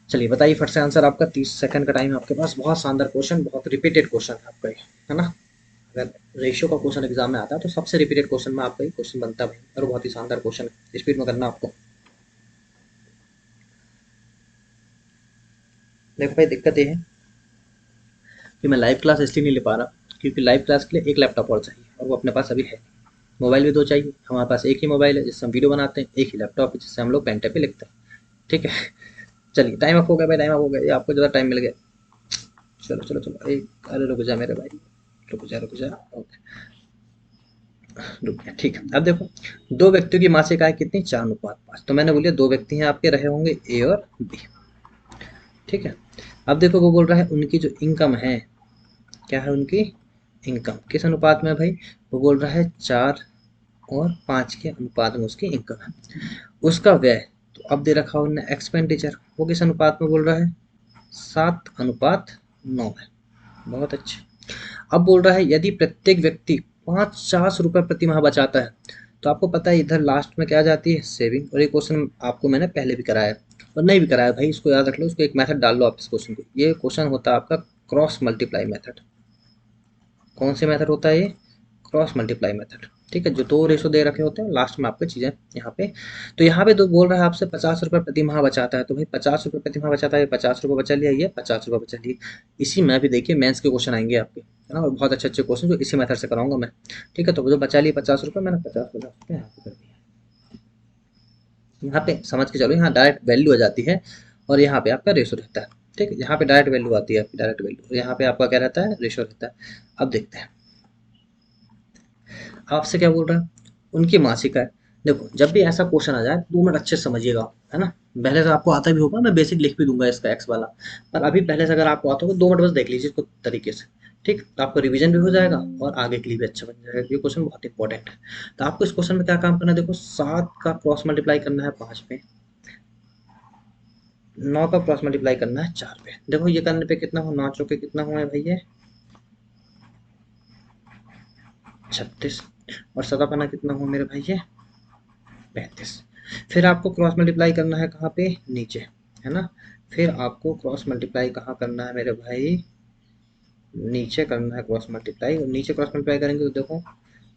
चलिए बताइए फट से आंसर आपका, 30 सेकंड का टाइम है आपके पास, बहुत शानदार क्वेश्चन, बहुत रिपीटेड क्वेश्चन है आपका ये, है ना। अगर रेशियो का क्वेश्चन एग्जाम में आता है तो सबसे रिपीटेड क्वेश्चन में आपका ही क्वेश्चन बनता है भाई, और बहुत ही शानदार क्वेश्चन है, स्पीड में करना आपको। देखो भाई दिक्कत ये है कि मैं लाइव क्लास इसलिए नहीं ले पा रहा, क्योंकि लाइव क्लास के लिए एक लैपटॉप और चाहिए, और वो अपने पास अभी है। मोबाइल भी 2 चाहिए, हमारे पास एक ही मोबाइल है जिससे हम वीडियो बनाते हैं, एक ही लैपटॉप है जिससे हम लोग पेन टेप पे लिखते हैं। ठीक है, चलिए टाइम अप हो गया भाई, टाइम अप हो गया, ये आपको ज़्यादा टाइम मिल गया। चलो चलो चलो, एक अरे रुक जा मेरे भाई, रुक जा, ओके रुक गया। ठीक है, अब देखो 2 व्यक्तियों की मासिक आय कितनी 4:5, तो मैंने बोलिए 2 व्यक्ति हैं आपके, रहे होंगे ए और बी। ठीक है, अब देखो वो बोल रहा है उनकी जो इनकम है, क्या है उनकी इनकम, किस अनुपात में भाई, वो बोल रहा है 4 और 5 के अनुपात में उसकी इनकम है। उसका व्यय, तो अब दे रखा उन्होंने एक्सपेंडिचर, वो किस अनुपात में बोल रहा है 7:9 है। बहुत अच्छे। अब बोल रहा है यदि प्रत्येक व्यक्ति 50 रुपये प्रति माह बचाता है, तो आपको पता है इधर लास्ट में क्या आ जाती है सेविंग, और ये क्वेश्चन आपको मैंने पहले भी कराया है, और नहीं भी कराया भाई इसको याद रख लो, इसको एक मेथड डाल लो आप इस क्वेश्चन को। ये क्वेश्चन होता है आपका क्रॉस मल्टीप्लाई मेथड। कौन से मेथड होता है ये, क्रॉस मल्टीप्लाई मेथड। ठीक है, जो 2 रेशो दे रखे होते हैं लास्ट में आपको चीज़ें यहाँ पे। तो यहाँ पे तो बोल रहा है आपसे 50 रुपये प्रति माह बचाता है, तो भाई 50 रुपये प्रति माह बचाता है, 50 रुपये बचा लिया, ये 50 रुपये बचा लिए। इसी में भी देखिए मेंस के क्वेश्चन आएंगे आपके, है ना, और बहुत अच्छे अच्छे क्वेश्चन जो इसी मेथड से कराऊंगा मैं। ठीक है, तो जो बचा लिए 50 रुपये, मैंने 50 यहाँ पे कर दिया। यहाँ पे समझ के चलो, यहाँ डायरेक्ट वैल्यू आ जाती है, और यहाँ पे आपका रेशो रहता है। ठीक है, यहाँ पे डायरेक्ट वैल्यू आती है आपकी, डायरेक्ट वैल्यू, यहाँ पे आपका क्या रहता है रेशो रहता है। अब देखते हैं आपसे क्या बोल रहा है, उनकी मासिक आय, देखो जब भी ऐसा क्वेश्चन आ जाए 2 मिनट अच्छे से समझिएगा, है ना। पहले से आपको आता भी होगा, मैं बेसिक लिख भी दूंगा इसका एक्स वाला, पर अभी पहले से अगर आपको आता होगा 2 मिनट बस देख लीजिए इसको तरीके से। ठीक, तो आपको रिवीजन भी हो जाएगा और आगे के लिए भी अच्छा बन जाएगा। ये क्वेश्चन बहुत इंपॉर्टेंट है। तो आपको इस क्वेश्चन में क्या काम करना है, देखो 7 का क्रॉस मल्टीप्लाई करना है 5 पे, 9 का क्रॉस मल्टीप्लाई करना है 4 पे। देखो ये करने पे कितना हो, 9 चौके कितना हुआ है भाई, ये 36, और 7 पन्ना कितना हुआ मेरे भाई, ये 35। फिर आपको क्रॉस मल्टीप्लाई करना है कहाँ पे, नीचे, है ना। फिर आपको क्रॉस मल्टीप्लाई कहाँ करना है मेरे भाई, नीचे करना है क्रॉस मल्टीप्लाई। और नीचे क्रॉस मल्टीप्लाई करेंगे तो देखो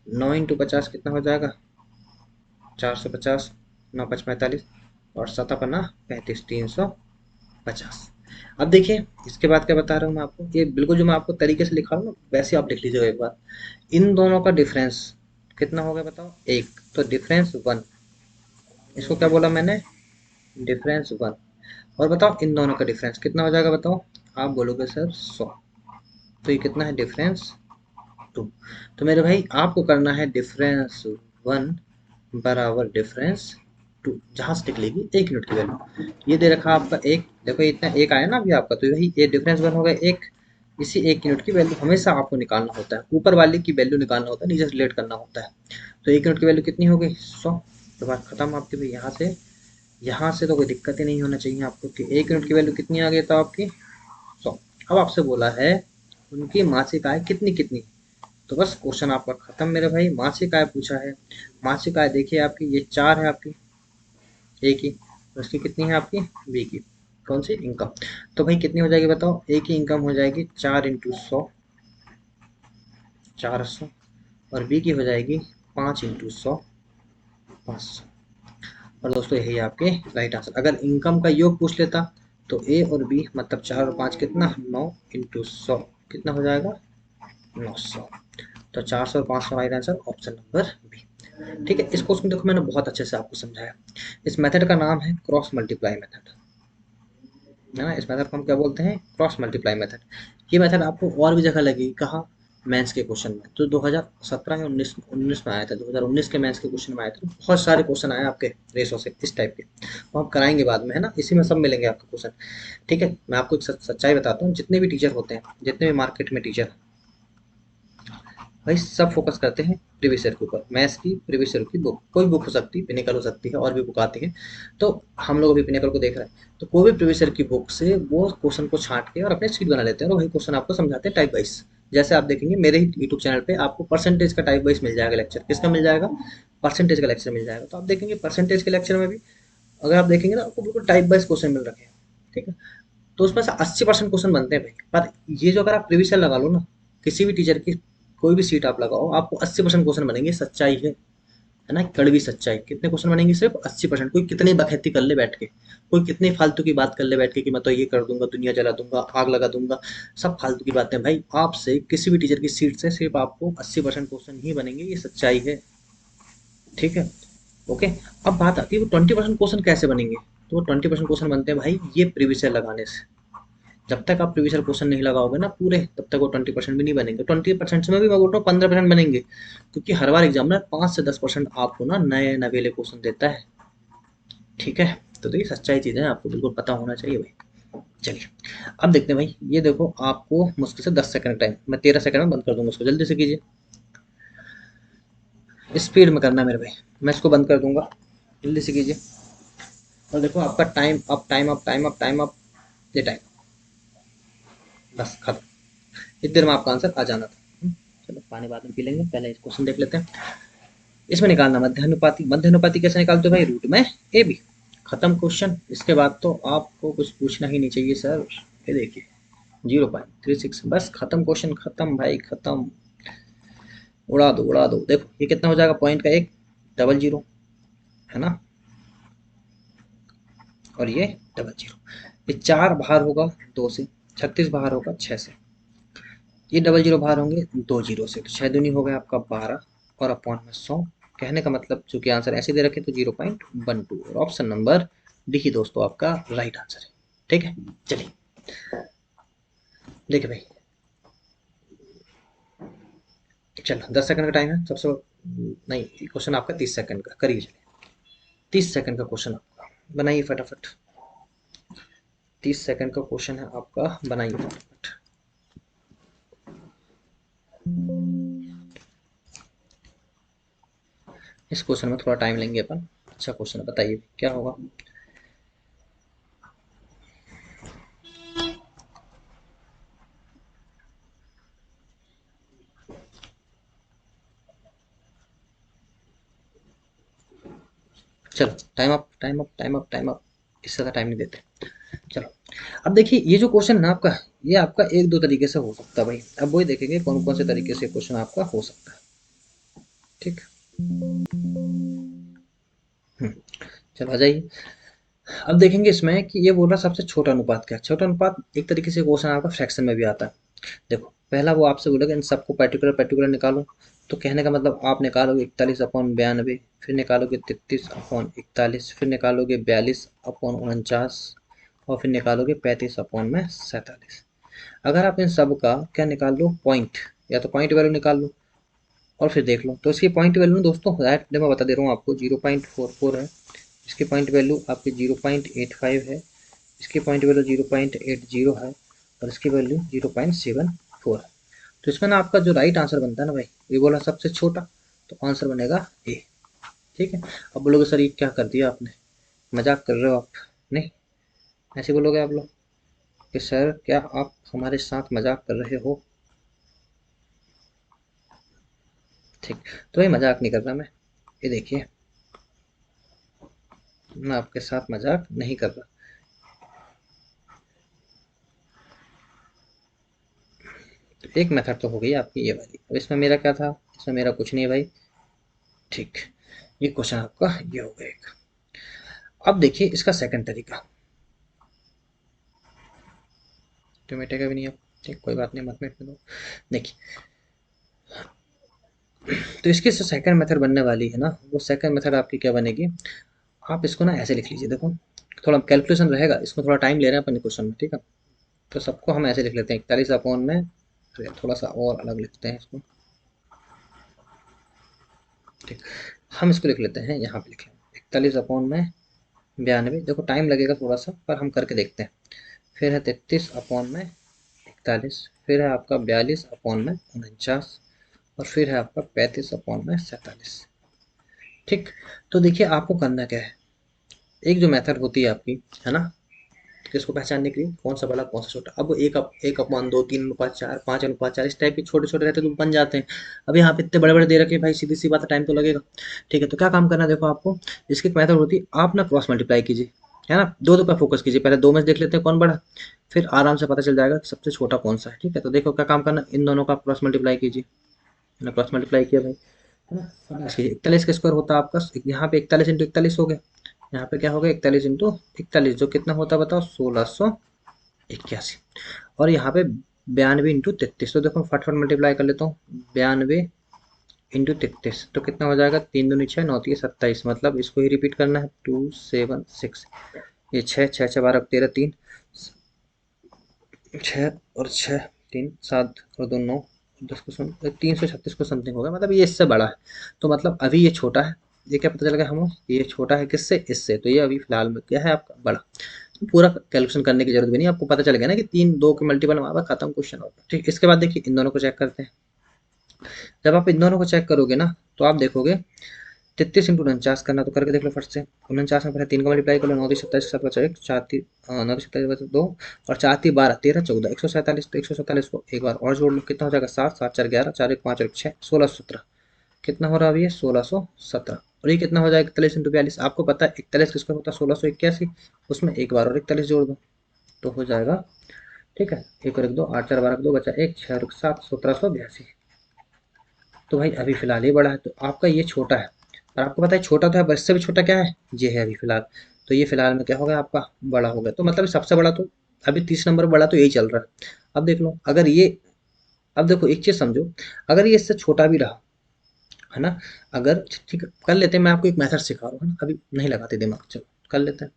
9 × 50 कितना हो जाएगा, 450, 9×5 = 45, और 7×5 = 350। अब देखिए इसके बाद क्या बता रहा हूँ मैं आपको, ये बिल्कुल जो मैं आपको तरीके से लिखा रहा हूँ ना, वैसे आप लिख लीजिएगा एक बार। इन दोनों का डिफरेंस कितना हो गया बताओ, एक, तो डिफरेंस 1, इसको क्या बोला मैंने, डिफरेंस 1। और बताओ इन दोनों का डिफरेंस कितना हो जाएगा बताओ, आप बोलोगे सर 100, तो ये कितना है, डिफरेंस 2। तो मेरे भाई आपको करना है डिफरेंस 1 बराबर डिफरेंस 2, जहाँ से निकलेगी 1 यूनिट की वैल्यू। ये दे रखा आपका एक, देखो इतना एक आया ना अभी आपका, तो वही ये डिफरेंस 1 हो गया एक। इसी 1 यूनिट की वैल्यू हमेशा आपको निकालना होता है, ऊपर वाले की वैल्यू निकालना होता है, नीचे से रिलेट करना होता है। तो 1 यूनिट की वैल्यू कितनी हो गई, 100। तो बात खत्म आपकी भाई, यहाँ से तो कोई दिक्कत ही नहीं होना चाहिए आपको कि 1 यूनिट की वैल्यू कितनी आ गई, तो आपकी 100। अब आपसे बोला है उनकी मासिक आय कितनी कितनी, तो बस क्वेश्चन आपका खत्म मेरे भाई। मासिक आय पूछा है, मासिक आय देखिए आपकी ये 4 है आपकी, ए की, और उसकी कितनी है आपकी, बी की, कौन सी, इनकम। तो भाई कितनी हो जाएगी बताओ, ए की इनकम हो जाएगी 4 × 100, 400, और बी की हो जाएगी 5 × 100, 500। और दोस्तों यही आपके राइट आंसर। अगर इनकम का योग पूछ लेता तो ए और बी मतलब 4 और 5 कितना, 9 × 100 कितना हो जाएगा, 900। तो 400 और 500 right answer, option number B. ठीक है, इस क्वेश्चन देखो मैंने बहुत अच्छे से आपको समझाया। इस मेथड का नाम है क्रॉस मल्टीप्लाई मेथड, है ना। इस मेथड को हम क्या बोलते हैं, क्रॉस मल्टीप्लाई मेथड। ये मेथड आपको और भी जगह लगेगी, कहाँ, मेंस के क्वेश्चन में। तो 2017 या 19 में आया था, 2019 के मेंस के क्वेश्चन में आया था, बहुत सारे क्वेश्चन आए आपके रेशो से इस टाइप के, वो हम कराएंगे बाद में, है ना। इसी में सब मिलेंगे आपको क्वेश्चन। ठीक है, मैं आपको एक सच्चाई बताता हूँ, जितने भी टीचर होते हैं, जितने भी मार्केट में टीचर, भाई सब फोकस करते हैं प्रीवियस ईयर के ऊपर। मैथ्स की प्रीवियस ईयर की बुक, कोई बुक हो सकती है, पिनेकल हो सकती है, और भी बुक आती है। तो हम लोग अभी पिनेकल को देख रहे हैं, तो कोई भी प्रीवियस ईयर की बुक से वो क्वेश्चन को छांट के और अपने सीट बना लेते हैं, और वही क्वेश्चन आपको समझाते हैं टाइप वाइज। जैसे आप देखेंगे मेरे ही यूट्यूब चैनल पे आपको परसेंटेज का टाइप वाइज मिल जाएगा लेक्चर। किसका मिल जाएगा, परसेंटेज का लेक्चर मिल जाएगा। तो आप देखेंगे परसेंटेज के लेक्चर में भी अगर आप देखेंगे ना, आपको बिल्कुल टाइप वाइज क्वेश्चन मिल रखे हैं। ठीक है, तो उसमें से 80% क्वेश्चन बनते हैं भाई। पर ये जो अगर आप प्रीवियस ईयर लगा लो ना, किसी भी टीचर की कोई भी सीट आप लगाओ, आपको 80% क्वेश्चन बनेंगे, सच्चाई है ना, कड़वी सच्चाई। कितने क्वेश्चन बनेंगे, सिर्फ 80%। कोई कितनी बखैती कर ले बैठ के, कोई कितनी फालतू की बात कर ले बैठ के कि मैं तो ये कर दूंगा, दुनिया जला दूंगा, आग लगा दूंगा, सब फालतू की बातें भाई। आपसे किसी भी टीचर की सीट से सिर्फ आपको 80% क्वेश्चन ही बनेंगे, ये सच्चाई है। ठीक है, ओके। अब बात आती है वो 20% क्वेश्चन कैसे बनेंगे। तो वो 20% क्वेश्चन बनते हैं भाई ये प्रीवियस ईयर लगाने से। जब तक आप प्रीवियस ईयर क्वेश्चन नहीं लगाओगे ना पूरे, तब तक वो 20% भी नहीं बनेंगे। 20% में भी मैं बोल रहा हूँ 15% बनेंगे, क्योंकि हर बार एग्जाम में 5 से 10% आपको ना नए नवेले क्वेश्चन देता है। ठीक है, तो ये सच्चाई चीज़ है, आपको बिल्कुल पता होना चाहिए भाई। चलिए अब देखते हैं भाई, ये देखो आपको मुश्किल से 10 सेकंड टाइम, मैं 13 सेकंड में बंद कर दूंगा उसको, जल्दी से कीजिए, स्पीड में करना है मेरे भाई। मैं इसको बंद कर दूंगा, जल्दी से कीजिए। और देखो आपका time up, time up, time up, time up, ये टाइम, बस खत्म। इतनी देर में आपका आंसर आ जाना था। चलो पानी बाद में पी लेंगे, पहले इस क्वेश्चन देख लेते हैं। इसमें निकालना मध्यानुपाती, मध्यानुपाती कैसे निकालते हो भाई, रूट में ए बी, खत्म क्वेश्चन। इसके बाद तो आपको कुछ पूछना ही नहीं चाहिए सर। ये देखिए 0.36, बस खत्म क्वेश्चन, खत्म भाई खत्म। उड़ा दो उड़ा दो। देखो ये कितना हो जाएगा, पॉइंट का एक, 00, है ना, और ये 00। ये 4 बाहर होगा 2 से, 36 बाहर होगा 6 से, ये 00 बाहर होंगे 2 जीरो से, तो 6 दूनी हो गया आपका 12, और अपॉन में 100। कहने का मतलब चूंकि आंसर ऐसे दे रखे तो 0.12, और ऑप्शन नंबर डी ही दोस्तों आपका राइट आंसर है। ठीक है, चलिए देखिए भाई, चलो 10 सेकंड का टाइम है। सबसे नहीं, ये क्वेश्चन आपका 30 सेकंड का, करिए चलिए। 30 सेकंड का क्वेश्चन आपका, बनाइए फटाफट। 30 सेकंड का क्वेश्चन है आपका, बनाइए फटाफट। इस क्वेश्चन में थोड़ा टाइम लेंगे अपन। अच्छा क्वेश्चन है, बताइए क्या होगा। चलो, time up, time up, time up, time up. इससे ज़्यादा टाइम नहीं देते। चलो, अब देखिए ये जो क्वेश्चन है ना आपका, ये आपका एक दो तरीके से हो सकता है भाई। अब वही देखेंगे कौन कौन से तरीके से क्वेश्चन आपका हो सकता है। ठीक। हम्म, चलो आ जाइए। अब देखेंगे इसमें कि ये बोल रहा सबसे छोटा अनुपात क्या है। छोटा अनुपात एक तरीके से क्वेश्चन आपका फ्रैक्शन में भी आता है। देखो, पहला वो आपसे बोलेगा इन सबको पर्टिकुलर पर्टिकुलर निकालो। तो कहने का मतलब आप निकालोगे 41/92, फिर निकालोगे 33/41, फिर निकालोगे 42/49, और फिर निकालोगे 35/47। अगर आप इन सब का क्या निकाल लो, पॉइंट, या तो पॉइंट वैल्यू निकाल लो और फिर देख लो। तो इसकी पॉइंट वैल्यू दोस्तों, मैं बता दे रहा हूँ आपको, 0.44 है। इसकी पॉइंट वैल्यू आपकी 0.85 है। इसकी पॉइंट वैल्यू 0.80 है। और इसकी वैल्यू 0.74 है। तो इसमें ना आपका जो राइट आंसर बनता है ना भाई, ये बोला सबसे छोटा, तो आंसर बनेगा ए। ठीक है। अब बोलोगे सर ये क्या कर दिया आपने, मजाक कर रहे हो आप। नहीं, ऐसे बोलोगे आप लोग कि सर क्या आप हमारे साथ मजाक कर रहे हो। ठीक। तो भाई मजाक नहीं कर रहा मैं, ये देखिए, मैं आपके साथ मजाक नहीं कर रहा। तो एक मेथड तो हो गई आपकी ये वाली। अब इसमें मेरा क्या था, इसमें मेरा कुछ नहीं है भाई। ठीक। ये क्वेश्चन आपका ये हो गया एक। अब देखिए इसका सेकंड तरीका, तो मिटेगा भी नहीं अब। ठीक, कोई बात नहीं, मत मिटने दो। देखिए, तो इसकी जो सेकंड मेथड बनने वाली है ना, वो सेकंड मेथड आपकी क्या बनेगी। आप इसको ना ऐसे लिख लीजिए। देखो, थोड़ा कैलकुलेशन रहेगा इसमें, थोड़ा टाइम ले रहे हैं अपन क्वेश्चन में। ठीक है, तो सबको हम ऐसे लिख लेते हैं 41 में, अरे थोड़ा सा और अलग लिखते हैं इसको। ठीक, हम इसको लिख लेते हैं, यहाँ पे लिख लें 41/92। देखो टाइम लगेगा थोड़ा सा, पर हम करके देखते हैं। फिर है 33/41, फिर है आपका 42/49, और फिर है आपका 35/47। ठीक। तो देखिए आपको करना क्या है, एक जो मेथड होती है आपकी, है ना, किसको पहचानने के लिए कौन सा बड़ा कौन सा छोटा। अब एक 1/2, 3/4, 5/4, इस टाइप के छोटे छोटे रहते तो बन जाते हैं। अब यहाँ पे इतने बड़े बड़े दे रखे भाई, सीधी सी बात है, टाइम तो लगेगा। ठीक है, तो क्या काम करना है देखो आपको। इसकी एक मेथड होती है, आप ना क्रॉस मल्टीप्लाई कीजिए, है ना, दो दो पे फोकस कीजिए। पहले दो में से देख लेते हैं कौन बड़ा, फिर आराम से पता चल जाएगा कि सबसे छोटा कौन सा है। ठीक है, तो देखो क्या काम करना, इन दोनों का क्रॉस मल्टीप्लाई कीजिए। मैंने क्रॉस मल्टीप्लाई किया भाई, है ना। 41 का स्क्वायर होता है आपका, यहाँ पे 41 × 41 हो गया। यहाँ पे क्या हो गया, 41 × 41, जो कितना होता है बताओ, 1681। और यहाँ पे 92 × 33, तो देखो फटाफट मल्टीप्लाई कर लेता हूँ। 92 × 33, तो कितना हो जाएगा, 3 दूनी 6, 9 3 27, मतलब इसको ही रिपीट करना है, 276। ये 6 6 6 12 13, 3 6 और 6 3 7 और 2 9, 10 को सुन 336 को समथिंग होगा, मतलब ये इससे बड़ा है। तो मतलब अभी ये छोटा है। ये क्या पता चल गया हमें, ये छोटा है किससे, इससे। तो ये अभी फिलहाल में क्या है आपका बड़ा। तो पूरा कैलकुलेशन करने की जरूरत भी नहीं, आपको पता चल गया ना कि 3 2 के मल्टीपल में खत्म क्वेश्चन होगा। ठीक, इसके बाद देखिए इन दोनों को चेक करते हैं। जब आप इन दोनों को चेक करोगे ना, तो आप देखोगे 33 × 49 करना, तो करके देख लो फट से। 49 में पहले 3 का मल्टीप्लाई कर लो, 9 3 27 7 बचा 1, 4 3 9 3 27 2, और 4 3 12 13 14, 147। तो 147 को एक बार और जोड़ लो, कितना हो जाएगा, 7 7 4 11, 4 1 5 और 6, 1617। कितना हो रहा है अभी ये, 1617। और ये कितना हो जाएगा, 41 × 42। आपको पता है 41 किसका होता है, 1681। उसमें एक बार और 41 जोड़ दो, तो हो जाएगा। ठीक है, 1 और 1 2, 8 4 12 2 बचा 1, 6 और 1 7, 1782। तो भाई अभी फिलहाल ये बड़ा है, तो आपका ये छोटा है। और आपको पता है छोटा तो है, पर इससे भी छोटा क्या है, ये है अभी फिलहाल। तो ये फिलहाल में क्या हो गया आपका, बड़ा हो गया। तो मतलब सबसे बड़ा तो अभी 30 नंबर बड़ा तो यही चल रहा है। अब देख लो, अगर ये, अब देखो एक चीज समझो, अगर ये इससे छोटा भी रहा, है ना, अगर, ठीक है, कर लेते हैं, मैं आपको एक मेथड सिखा रहा हूँ, है ना, अभी नहीं लगाते दिमाग, चलो कर लेते हैं।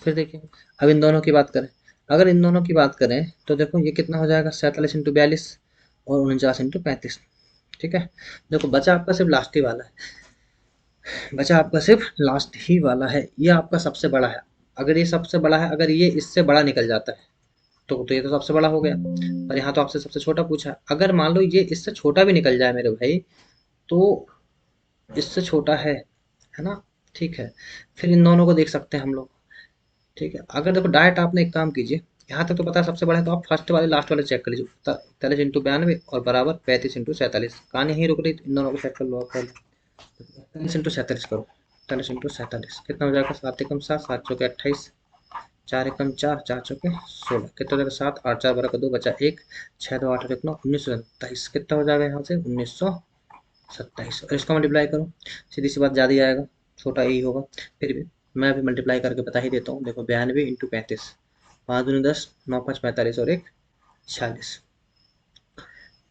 फिर देखिए, अब इन दोनों की बात करें, अगर इन दोनों की बात करें तो देखो ये कितना हो जाएगा, 47 × 42, और 49 × 35। ठीक है, देखो बचा आपका सिर्फ लास्ट ही वाला है, बचा आपका सिर्फ लास्ट ही वाला है, ये आपका सबसे बड़ा है। अगर ये सबसे बड़ा है, अगर ये इससे बड़ा निकल जाता है तो ये तो सबसे बड़ा हो गया, पर यहाँ तो आपसे सबसे छोटा पूछा है। अगर मान लो ये इससे छोटा भी निकल जाए मेरे भाई, तो इससे छोटा है ना, ठीक है, फिर इन दोनों को देख सकते हैं हम लोग। ठीक है, अगर देखो डायरेक्ट आपने एक काम कीजिए, यहाँ तक तो पता है सबसे बड़ा है, तो आप फर्स्ट वाले लास्ट वाले चेक कर लीजिए, 41 × 92 और बराबर 35 × 47। कहानी यहीं रुक रही, इन दोनों को चेक कर लो आप पहले। 41 × 47 करो, 41 × 47 कितना हो जाएगा, 7 × 7 7 चौके 28, 4 × 4 4 चौके 16, कितना हो जाएगा 7, 8 4 12 का 2 बचा 1, 6 2 8 8 9 1927, कितना हो जाएगा यहाँ से 1927, और इसको मल्टीप्लाई करो, सीधी सी बात ज़्यादा ही आएगा, छोटा ही होगा, फिर भी मैं अभी मल्टीप्लाई करके बता ही देता हूँ। देखो 92 × 35, 5 दूनी 10, 9 5 45 और 1 46,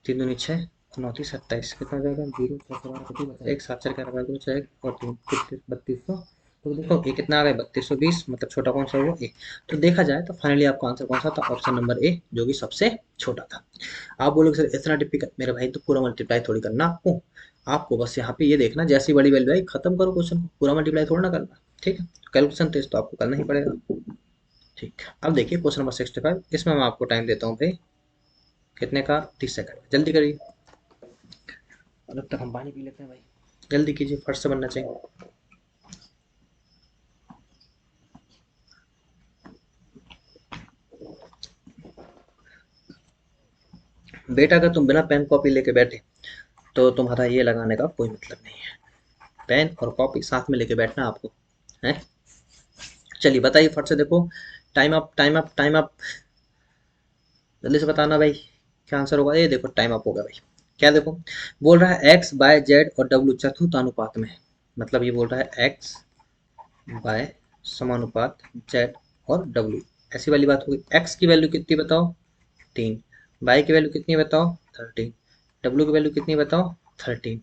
3 दूनी 6, 9 3 27, कितना हो जाएगा 0 1 7 4 11 12 बचा 1 और 3 3200। तो देखो ये कितना आ गया 3220, मतलब छोटा कौन सा हुआ ए। तो देखा जाए तो फाइनली आपका आंसर कौन सा था, ऑप्शन नंबर ए, जो कि सबसे छोटा था। आप बोलोगे सर इतना डिफिकल्ट, मेरे भाई तो पूरा मल्टीप्लाई थोड़ी करना आपको, आपको बस यहाँ पे ये देखना जैसी बड़ी वैल्यू आई खत्म करो क्वेश्चन को, पूरा मल्टीप्लाई थोड़ा ना करना। ठीक है, कैलकुलेशन टेस्ट तो आपको करना ही पड़ेगा। ठीक, अब देखिए क्वेश्चन नंबर 65, इसमें मैं आपको टाइम देता हूँ भाई, कितने का, 30 सेकंड, जल्दी करिए, और अब तक हम पानी पी लेते हैं भाई, जल्दी कीजिए, फट से बनना चाहिए। बेटा अगर तुम बिना पेन कॉपी लेके बैठे तो तुम्हारा ये लगाने का कोई मतलब नहीं है, पेन और कॉपी साथ में लेके बैठना आपको है। चलिए बताइए फट से, देखो time up time up time up, जल्दी से बताना भाई क्या आंसर होगा। ये देखो टाइम अप होगा भाई, क्या देखो बोल रहा है एक्स बाय जेड और डब्ल्यू चतुर्थ अनुपात में है, मतलब ये बोल रहा है एक्स बाय समानुपात जेड और डब्ल्यू, ऐसी वाली बात होगी। एक्स की वैल्यू कितनी बताओ 3, बाई की वैल्यू कितनी बताओ 13, डब्ल्यू की वैल्यू कितनी बताओ 13,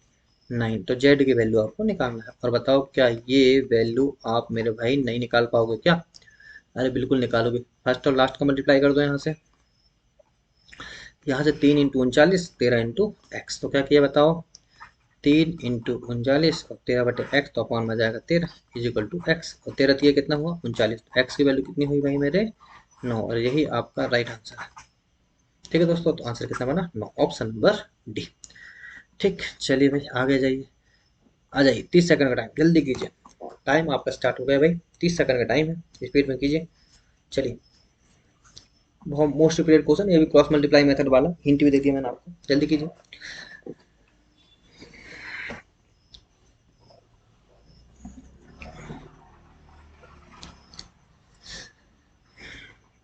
9, तो जेड की वैल्यू आपको निकालना है। और बताओ क्या ये वैल्यू आप मेरे भाई नहीं निकाल पाओगे क्या, अरे बिल्कुल निकालोगे, फर्स्ट और लास्ट का मल्टीप्लाई कर दो यहाँ से 3 × 39 13 × एक्स, तो क्या किया बताओ 3 × 39 और 13/x, तो अपॉन में जाएगा 13 इजिकल टू एक्स, और 13 दिया कितना हुआ 39, तो एक्स की वैल्यू कितनी हुई भाई मेरे 9, और यही आपका राइट आंसर है। ठीक है दोस्तों, तो आंसर कितना बना 9, ऑप्शन नंबर डी। ठीक, चलिए भाई आगे जाइए, आ जाइए 30 सेकंड का टाइम, जल्दी कीजिए, टाइम आपका स्टार्ट हो गया भाई, 30 सेकंड का टाइम है, स्पीड में कीजिए। चलिए, बहुत मोस्ट पीरियड क्वेश्चन, ये भी क्रॉस मल्टीप्लाई मेथड वाला, हिंट भी दे दिया मैंने आपको, जल्दी कीजिए।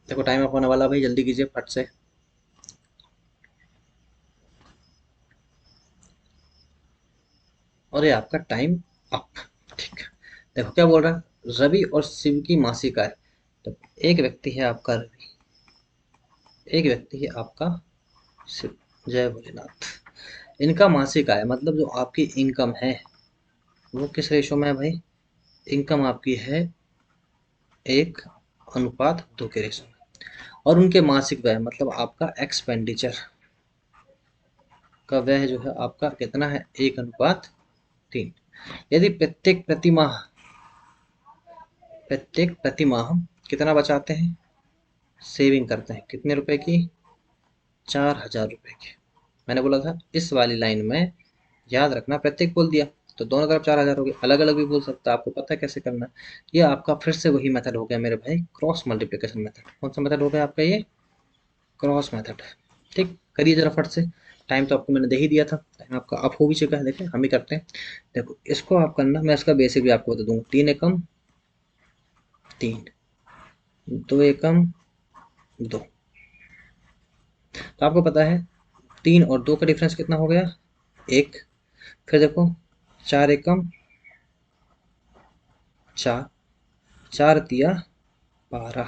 देखो टाइम अप होने वाला भाई, जल्दी कीजिए फट से। और ये आपका टाइम अप। ठीक है, देखो क्या बोल रहा है, रवि और शिव की मासिक आय, तो एक व्यक्ति है आपका रवि, एक व्यक्ति है आपका शिव, जय भोलेनाथ, इनका मासिक आय मतलब जो आपकी इनकम है वो किस रेशो में है भाई, इनकम आपकी है 1:2 के रेशो में, और उनके मासिक व्यय मतलब आपका एक्सपेंडिचर का व्यय जो है आपका कितना है 1:3। यदि प्रत्येक प्रति माह हम कितना बचाते हैं, सेविंग करते हैं कितने रुपए की, 4,000 रुपए की। मैंने बोला था इस वाली लाइन में याद रखना, प्रत्येक बोल दिया तो दोनों तरफ 4,000 हो गए, अलग अलग भी बोल सकता है, आपको पता है कैसे करना है। ये आपका फिर से वही मेथड हो गया मेरे भाई, क्रॉस मल्टीप्लिकेशन मेथड। कौन सा मेथड हो गया आपका ये, क्रॉस मेथड। ठीक, करिए जरा फट से, टाइम तो आपको मैंने दे ही दिया था, टाइम आपका अप हो भी चुका है, देखें हम ही करते हैं। देखो इसको आप करना, मैं इसका बेसिक भी आपको बता दूंगा, 3 एकम 3, 2 एकम 2, तो आपको पता है 3 और 2 का डिफरेंस कितना हो गया 1, फिर देखो 4 एकम 4, 4×3 = 12,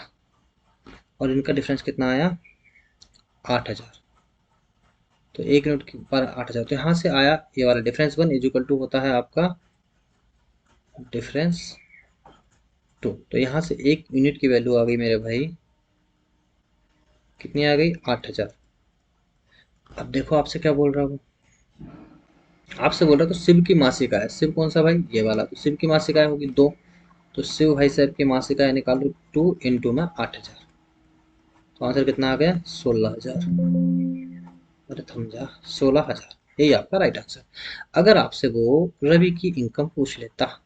और इनका डिफरेंस कितना आया 8,000, तो एक यूनिट के ऊपर 8,000, तो यहाँ से आया ये वाला डिफरेंस 1 इज इक्वल टू होता है आपका डिफरेंस 2, तो यहाँ से एक यूनिट की वैल्यू आ गई मेरे भाई, कितनी आ गई 8,000, अब देखो आपसे क्या बोल रहा हूँ, आपसे बोल रहा तो शिव की मासिक आय, शिव कौन सा भाई, ये वाला, तो शिव की मासिक आय होगी 2। तो शिव भाई साहब की मासिक आय निकालो, 2 में 8,000, तो आंसर कितना आ गया, 16,000। अरे थम जा, 16,000, यही आपका राइट आंसर। अगर आपसे वो रवि की इनकम पूछ लेता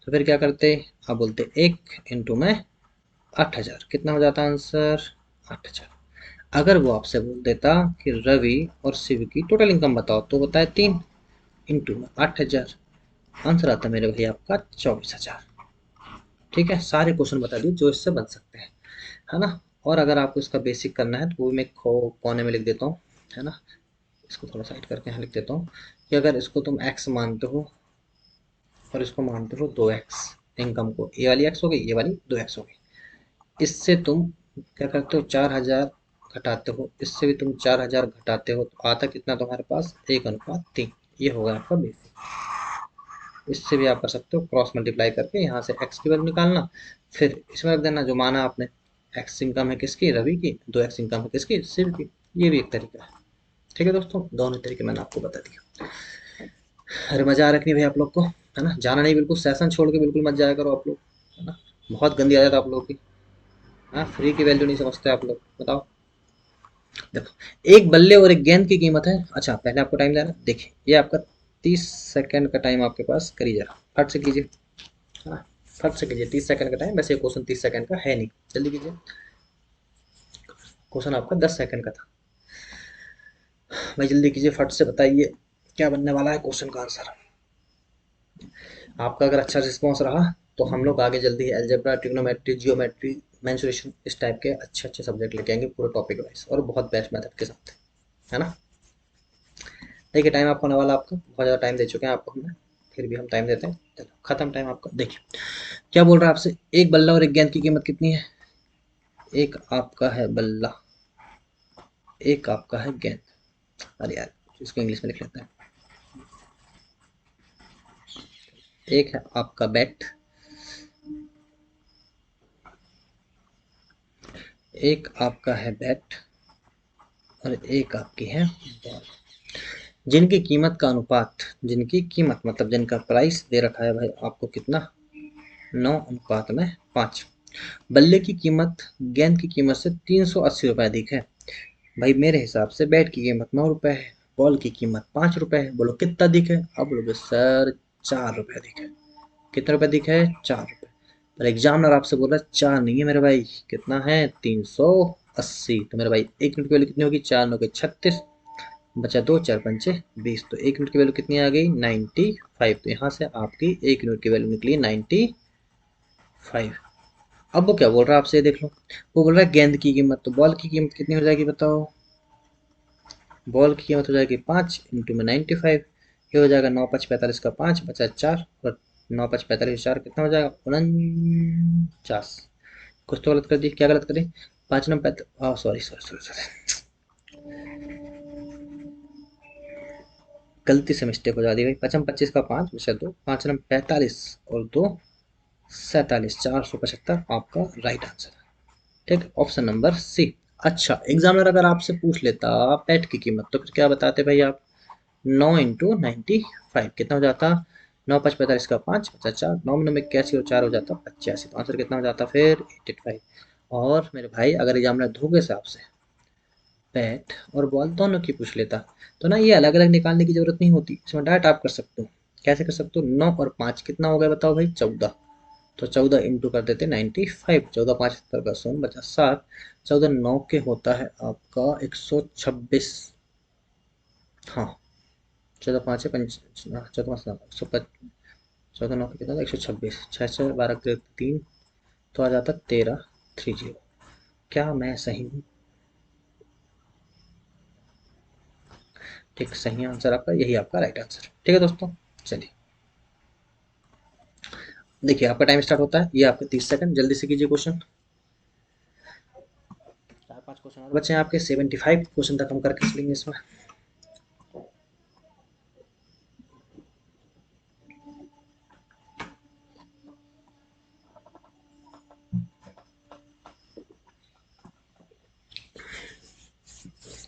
तो फिर क्या करते, आप बोलते 1 में 8,000, कितना हो जाता आंसर, 8,000। अगर वो आपसे बोल देता कि रवि और शिव की टोटल इनकम बताओ, तो बताए 3 × 8,000, आंसर आता मेरे भाई आपका 24,000। ठीक है, सारे क्वेश्चन बता दिए जो इससे बन सकते हैं, है ना। और अगर आपको इसका बेसिक करना है तो वो भी मैं कोने में लिख देता हूँ, है ना। इसको थोड़ा साइड करके यहाँ लिख देता हूँ कि अगर इसको तुम x मानते हो और इसको मानते हो 2x, इनकम को, ये वाली x हो गई, ये वाली 2x हो गई, इससे तुम क्या करते हो, 4,000 घटाते हो, इससे भी तुम 4,000 घटाते हो, तो आता कितना तुम्हारे पास, 1 अनुपात 3। ये होगा आपका बेसिक। इससे भी आप कर सकते हो क्रॉस मल्टीप्लाई करके, यहाँ से x की वैल्यू निकालना, फिर इसमें रख देना जो माना आपने, x इनकम है किसकी, रवि की, 2x इनकम है किसकी, शिव की। ये भी एक तरीका है। ठीक है दोस्तों, दोनों तरीके मैंने आपको बता दिया। अरे मजा आ रखनी भाई आप लोग को, है ना। जाना नहीं बिल्कुल, सेशन छोड़ के बिल्कुल मत जाया करो आप लोग, है ना। बहुत गंदी आदत आप लोगों की। हाँ, फ्री की वैल्यू नहीं समझते आप लोग, बताओ। देखो, एक बल्ले और एक गेंद की कीमत है, अच्छा पहले आपको टाइम देना, देखिए ये आपका 30 सेकंड का टाइम आपके पास, करिए जरा फट से कीजिए, हाँ फट से कीजिए, 30 सेकंड का टाइम, वैसे क्वेश्चन 30 सेकंड का है नहीं, जल्दी कीजिए। क्वेश्चन आपका 10 सेकंड का था, भाई जल्दी कीजिए, फट से बताइए क्या बनने वाला है क्वेश्चन का आंसर। आपका अगर अच्छा रिस्पॉन्स रहा तो हम लोग आगे जल्दी अलजेब्रा, ट्रिग्नोमेट्री, जियोमेट्री, मेंसुरेशन, इस टाइप के अच्छे अच्छे सब्जेक्ट लेके आएंगे पूरे टॉपिक वाइज, और बहुत बेस्ट मेथड के साथ, है ना। देखिए टाइम आपको होने वाला, आपका बहुत ज़्यादा टाइम दे चुके हैं आपको हमने, फिर भी हम टाइम देते हैं, चलो खत्म टाइम आपका। देखिए क्या बोल रहा है आपसे, एक बल्ला और एक गेंद की कीमत कितनी है, एक आपका है बल्ला, एक आपका है गेंद, अरे यार इसको इंग्लिश में लिख लेते हैं, एक है आपका बैट, एक आपका है बैट, और एक आपकी है बॉल, जिनकी कीमत का अनुपात, जिनकी कीमत मतलब जिनका प्राइस दे रखा है भाई आपको कितना, 9 अनुपात में 5। बल्ले की कीमत गेंद की कीमत से 380 रुपये अधिक है, भाई मेरे हिसाब से बैट की कीमत 9 रुपये है, बॉल की कीमत 5 रुपये है, बोलो कितना अधिक है, अब बोलोगे सर 4 रुपये अधिक है। कितने रुपये अधिक है, 4 रुपये। पर एग्जामिनर आपसे बोल रहा है 4 नहीं है मेरे भाई, कितना है, 380। तो मेरे भाई 1 मिनट की वैल्यू कितनी होगी, 4 9 36, बचा 2 4 5 20, तो 1 मिनट की वैल्यू कितनी आ गई, 95। तो यहाँ से आपकी 1 मिनट की वैल्यू निकली 95। अब वो क्या बोल रहा है आपसे, देख लो, वो बोल रहा है गेंद की कीमत, तो बॉल की कीमत कितनी हो जाएगी बताओ, बॉल की कीमत हो जाएगी 5 × 95, ये हो जाएगा 9 5 45 का 5 बचा 4, और 9 5 45 4 कितना हो जाएगा, 49। कुछ तो गलत कर दी, क्या गलत करी, 5 9 सॉरी सॉरी सॉरी सॉरी, गलती से मिस्टेक हो जाती है, 55 का 5 बचा 2, 5 9 45 और 2 47, 475 आपका राइट आंसर है। ठीक, ऑप्शन नंबर सी। अच्छा, एग्जामिनर अगर आपसे पूछ लेता पेट की कीमत, तो फिर क्या बताते भाई आप, 9 × 95 कितना हो जाता, 9 5 45 का 5 बचा 4, 9 9 81 और 4 हो जाता 85, तो आंसर कितना हो जाता फिर 85। और मेरे भाई अगर एग्जामिनर धोखे से आपसे बैट और बॉल दोनों की पूछ लेता, तो ना ये अलग अलग निकालने की जरूरत नहीं होती, इसमें डायरेक्ट आप कर सकते हो। कैसे कर सकते हो, 9 और 5 कितना हो गया बताओ भाई, 14। तो 14 इंटू कर देते 95, 14 5 70 का 100 बचा 7, 14 9 के होता है आपका 126, हाँ 14 5 है 14 9 का कितना था, 126, 6 6 12 3, तो आ जाता 1330। क्या मैं सही हूँ, ठीक सही आंसर आपका, यही आपका राइट आंसर। ठीक है दोस्तों, चलिए देखिए आपका टाइम स्टार्ट होता है, ये आपके 30 सेकंड, जल्दी से कीजिए क्वेश्चन। 4 5 क्वेश्चन और बचे हैं आपके, 75 क्वेश्चन तक हम करके चलेंगे इसमें।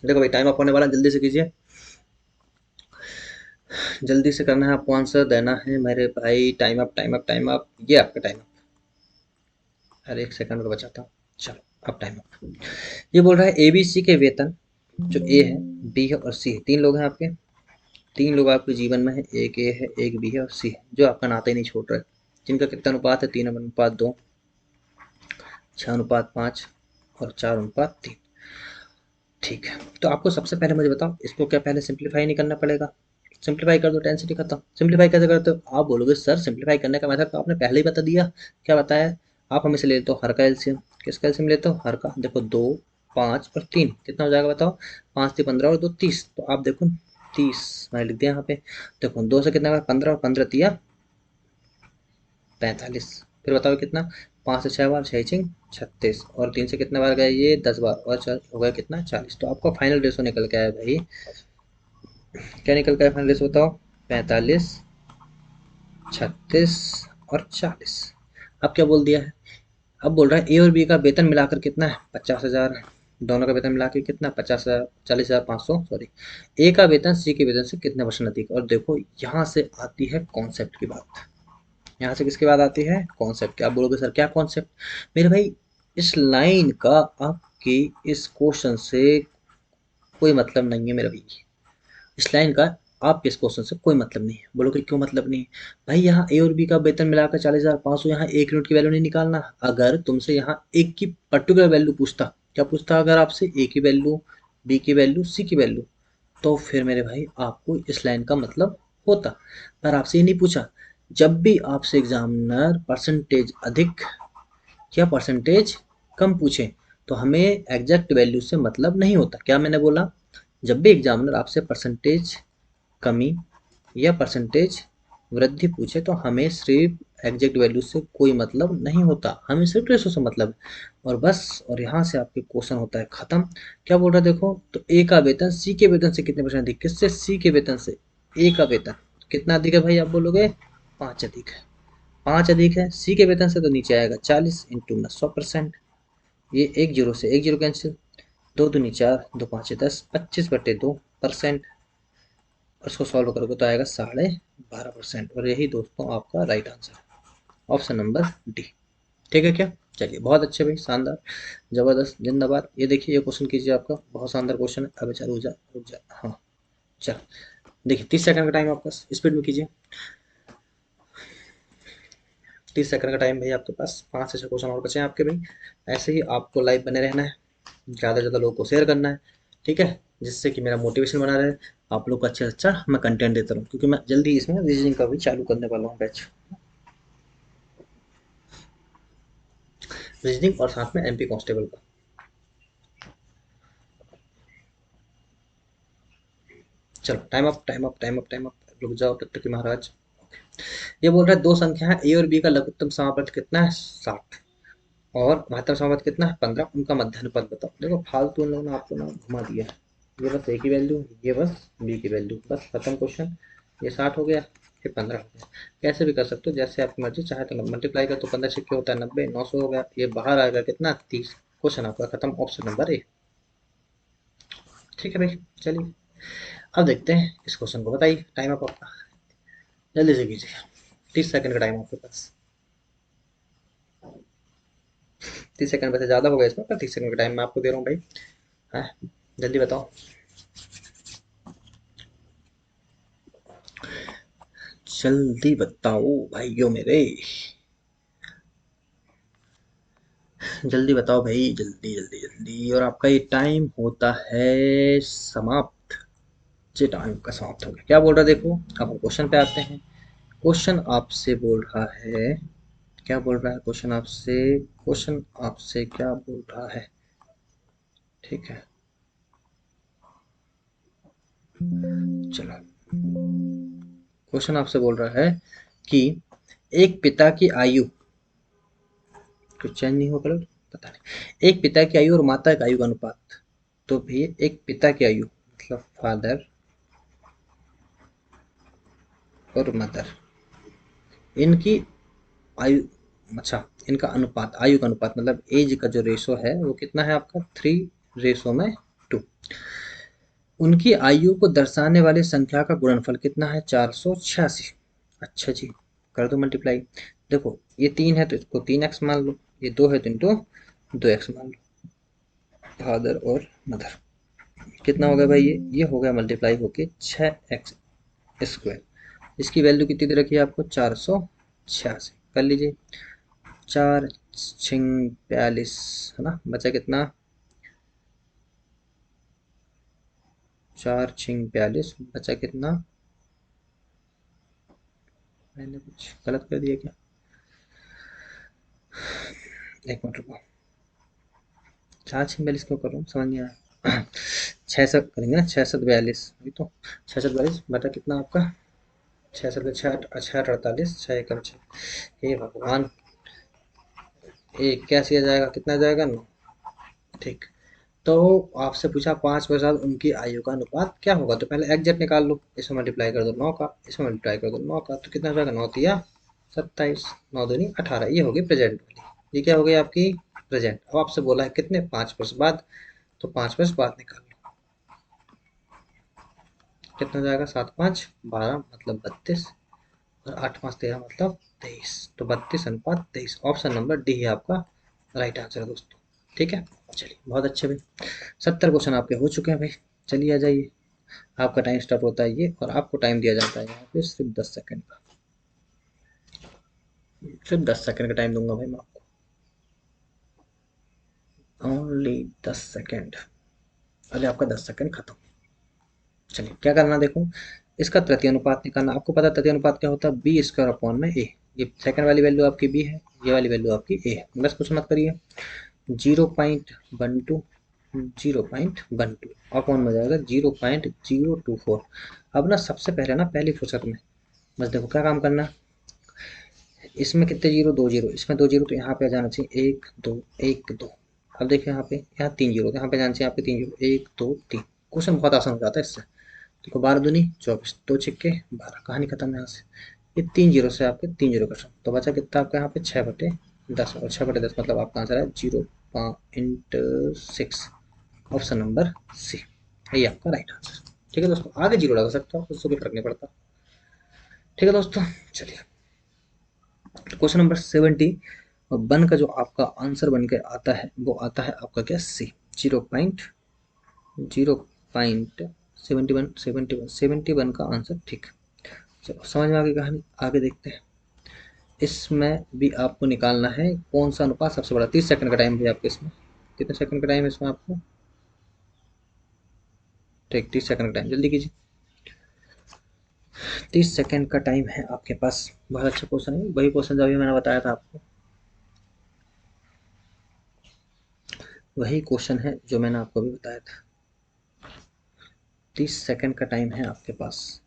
देखो भाई टाइम अप होने वाला, जल्दी से कीजिए, जल्दी से करना है आपको, आंसर देना है मेरे भाई। Time up, time up, time up, ये आपका टाइम अप। अरे एक सेकंड का बचा था। चलो अब टाइम अप। ये बोल रहा है एबीसी के वेतन, जो ए है, बी है और सी है, तीन लोग हैं आपके, तीन लोग आपके जीवन में है, एक ए है, एक बी है और सी है, जो आपका नाता ही नहीं छोड़ रहा है, जिनका कितना अनुपात है, 3:2, 6:5 और 4:3। ठीक है, तो आपको सबसे पहले मुझे बताओ, इसको क्या पहले सिंप्लीफाई नहीं करना पड़ेगा? सिंप्लीफाई कर दो, टेंसिटी खत्म। सिंप्लीफाई कैसे करते हो? आप बोलोगे सर सिंप्लीफाई करने का मेथड तो आपने पहले ही बता दिया। क्या बताया? आप हमें से ले लेते हो हर का एलसीएम। किसका एलसीएम लेते हो? हर का। देखो 2, 5 और 3 कितना हो जाएगा बताओ? 5 3 15 और 2 30। तो आप देखो 30 मैंने लिख दिया यहाँ पे। देखो 2 से कितना 15 और 15 तिया 45। फिर बताओ कितना? 5 से 6 बार, 6 छिंग 36 और 3 से कितने बार गए ये? 10 बार और 4 हो गया कितना? 40। तो आपका फाइनल रेशो निकल के आया भाई। क्या निकल के आया फाइनल रेशो बताओ? 45, 36 और 40। अब क्या बोल दिया है? अब बोल रहा है ए और बी का वेतन मिलाकर कितना है? 50,000। दोनों का वेतन मिलाकर कितना? 50,000, 40,500 सॉरी। ए का वेतन सी के वेतन से कितने परसेंट अधिक? और देखो यहाँ से आती है कॉन्सेप्ट की बात। यहाँ से किसकी बात आती है? कॉन्सेप्ट। क्या बोलोगे सर क्या कॉन्सेप्ट? मेरे भाई इस लाइन का आपकी इस क्वेश्चन से कोई मतलब नहीं है मेरे भाई। इस लाइन का आपके इस क्वेश्चन से कोई मतलब नहीं है। बोलोगे क्यों मतलब नहीं है? भाई यहाँ ए और बी का वेतन मिलाकर 40,500, यहाँ एक यूनिट की वैल्यू नहीं निकालना। अगर तुमसे यहाँ एक की पर्टिकुलर वैल्यू पूछता, क्या पूछता? अगर आपसे ए की वैल्यू, बी की वैल्यू, सी की वैल्यू, तो फिर मेरे भाई आपको इस लाइन का मतलब होता। पर आपसे ये नहीं पूछा। जब भी आपसे एग्जामिनर परसेंटेज अधिक या परसेंटेज कम पूछे, तो हमें एग्जैक्ट वैल्यू से मतलब नहीं होता। क्या मैंने बोला? जब भी एग्जामिनर आपसे परसेंटेज कमी या परसेंटेज वृद्धि पूछे, तो हमें सिर्फ एग्जैक्ट वैल्यू से कोई मतलब नहीं होता, हमें सिर्फ रेशो से मतलब है। और बस, और यहाँ से आपके क्वेश्चन होता है खत्म। क्या बोल रहा है देखो, तो ए का वेतन सी के वेतन से कितने परसेंट अधिक? किससे? सी के वेतन से। ए का वेतन कितना अधिक है भाई? आप बोलोगे 5 अधिक है। 5 अधिक है सी के वेतन से, तो नीचे आएगा 40 इंटू में 100%। ये एक जीरो से एक जीरो कैंसिल, दो दूनी 4, दो पाँच 10, 25/2%। और इसको सॉल्व करोगे तो आएगा 12.5%। और यही दोस्तों आपका राइट आंसर है, ऑप्शन नंबर डी। ठीक है क्या? चलिए बहुत अच्छे भाई, शानदार, जबरदस्त, जिंदाबाद। ये देखिए ये क्वेश्चन कीजिए, आपका बहुत शानदार क्वेश्चन है। अब चल रुक जा, रुक जा, हाँ चल। देखिए 30 सेकंड का टाइम आपका, स्पीड में कीजिए। 30 सेकंड का टाइम भाई आपके पास। 5 से 6 क्वेश्चन और बचे हैं आपके भाई। ऐसे ही आपको लाइव बने रहना है, ज़्यादा से ज़्यादा लोगों को शेयर करना है, ठीक है, जिससे कि मेरा मोटिवेशन बना रहे, आप लोग को अच्छा अच्छा मैं कंटेंट देता रहूँ, क्योंकि मैं जल्दी इसमें रीजनिंग का भी चालू करने वाला हूँ बैच। रीजनिंग और साथ में एमपी कांस्टेबल का। चलो time up, time up, time up, time up, रुक जाओ तब तक कि महाराज। ये बोल रहा है दो संख्या है ए और बी का लघुत्तम समापद कितना है? 60। और महत्तम समापद कितना है? 15। उनका मध्यानुपात बताओ। देखो फालतू इन लोगों ने आपको ना घुमा दिया है। ये बस ए की वैल्यू, ये बस बी की वैल्यू, बस खत्म क्वेश्चन। ये 60 हो गया, ये 15 हो गया। कैसे भी कर सकते हो, जैसे आपकी मर्जी, चाहे तो मल्टीप्लाई कर तो 15 छक्के होता है 90, 900 हो गया। ये बाहर आएगा कितना? 30। क्वेश्चन आपका खत्म, ऑप्शन नंबर ए। ठीक है भाई, चलिए अब देखते हैं इस क्वेश्चन को। बताइए टाइम अप आपका, जल्दी से कीजिए। 30 सेकंड का टाइम आपके पास। 30 सेकंड वैसे ज़्यादा हो गया इसमें, पर 30 सेकंड का टाइम मैं आपको दे रहा हूँ भाई। हाँ जल्दी बताओ, जल्दी बताओ भाइयों मेरे, जल्दी बताओ भाई, जल्दी जल्दी जल्दी। और आपका ये टाइम होता है समाप्त। जी टाइम का समाप्त हो गया। क्या बोल रहा है देखो, अब हम क्वेश्चन पे आते हैं। क्वेश्चन आपसे बोल रहा है, क्या बोल रहा है क्वेश्चन आपसे? क्वेश्चन आपसे क्या बोल रहा है? ठीक है, चलो क्वेश्चन आपसे बोल रहा है कि एक पिता की आयु, कुछ चेंज नहीं हो कलर, पता नहीं, एक पिता की आयु और माता की आयु का अनुपात। तो भैया एक पिता की आयु मतलब फादर और मदर, इनकी आयु, अच्छा इनका अनुपात, आयु का अनुपात मतलब एज का जो रेशो है वो कितना है आपका? 3:2। उनकी आयु को दर्शाने वाली संख्या का गुणनफल कितना है? 486। अच्छा जी, कर दो मल्टीप्लाई। देखो ये 3 है तो इसको 3x मान लो, ये 2 है तो इनको 2x मान लो। फादर और मदर कितना हो गया भाई? ये हो गया मल्टीप्लाई होके 6x²। इसकी वैल्यू कितनी दे रखी है आपको? 486। कर लीजिए, 4×6 = 42 है ना। बचा कितना? 4×6 = 42। बचा कितना? मैंने कुछ गलत कर दिया क्या? एक मिनट रुको, 4×6 = 42 क्यों कर रहा हूँ समझ नहीं आया। 6 करेंगे ना, 6×7 = 42, वही तो। 6×7 = 42 बटा कितना आपका? 6×7 = 6, 6×8 हे भगवान, एक क्या सिया जाएगा? कितना जाएगा? 9। ठीक। तो आपसे पूछा 5 वर्ष बाद उनकी आयु का अनुपात क्या होगा, तो पहले एग्जैक्ट निकाल लो। इसमें मल्टीप्लाई कर दो 9 का, इसमें मल्टीप्लाई कर दो 9 का, तो कितना हो जाएगा? 9×3 = 27, 9×2 = 18। ये होगी प्रेजेंट वाली, ये क्या हो गई आपकी? प्रेजेंट। अब आपसे बोला है कितने? 5 वर्ष बाद, तो 5 वर्ष बाद निकाल लो। कितना जाएगा? 7×5 = 12 मतलब 32, और 8×5 = 13 मतलब 23। तो 32:23। ऑप्शन नंबर डी है आपका राइट आंसर है दोस्तों। ठीक है, चलिए बहुत अच्छे भाई। 70 क्वेश्चन आपके हो चुके हैं भाई। चलिए आ जाइए, आपका टाइम स्टार्ट होता है ये, और आपको टाइम दिया जाता है यहाँ पे सिर्फ 10 सेकंड का। सिर्फ 10 सेकंड का टाइम दूंगा भाई मैं आपको, ओनली 10 सेकंड। अरे आपका 10 सेकंड खत्म। चलिए क्या करना देखो, इसका तृतीय अनुपात निकालना। आपको पता है तृतीय अनुपात क्या होता है? B² / A। ये सेकंड वाली वैल्यू आपकी B है, ये वाली वैल्यू आपकी A है। बस कुछ मत करिए, 0.12 0.12 अपॉन में जाएगा 0.024। अब ना सबसे पहले ना पहली फुर्सत में बस देखो क्या काम करना। इसमें कितने जीरो? 2 जीरो, इसमें 2 जीरो, तो यहाँ पे आ जाना चाहिए 1 2 1 2। अब देखिए यहाँ पे, यहाँ 3 जीरो, तो यहाँ पे जाना चाहिए आपके 3 जीरो, 1 2 3। क्वेश्चन बहुत आसान हो जाता है इससे। देखो 12×2 = 24, 2×6 = 12, कहानी खत्म यहाँ से। ये 3 जीरो से आपके 3 जीरो का, तो बचा कितना आपका यहाँ पे? 6/10, और 6/10 मतलब आपका आंसर है 0.6। ऑप्शन नंबर सी, यही आपका राइट आंसर। ठीक है दोस्तों, आगे जीरो लगा सकता हो, उससे कोई फर्क नहीं पड़ता। ठीक है दोस्तों, चलिए क्वेश्चन नंबर 70। और वन का जो आपका आंसर बन के आता है वो आता है आपका क्या? सी, 0.71 का आंसर। ठीक, चलो समझ में आ गई कहानी, आगे देखते हैं। इसमें भी आपको निकालना है कौन सा अनुपात सबसे बड़ा। 30 सेकंड का टाइम भी आपके इसमें, कितने सेकंड का टाइम है इसमें आपको? ठीक, 30 सेकंड का टाइम, जल्दी कीजिए। 30 सेकंड का टाइम है आपके पास। बहुत अच्छा क्वेश्चन है, वही क्वेश्चन जो अभी मैंने बताया था आपको, वही क्वेश्चन है जो मैंने आपको अभी बताया था। 30 सेकंड का टाइम है आपके पास।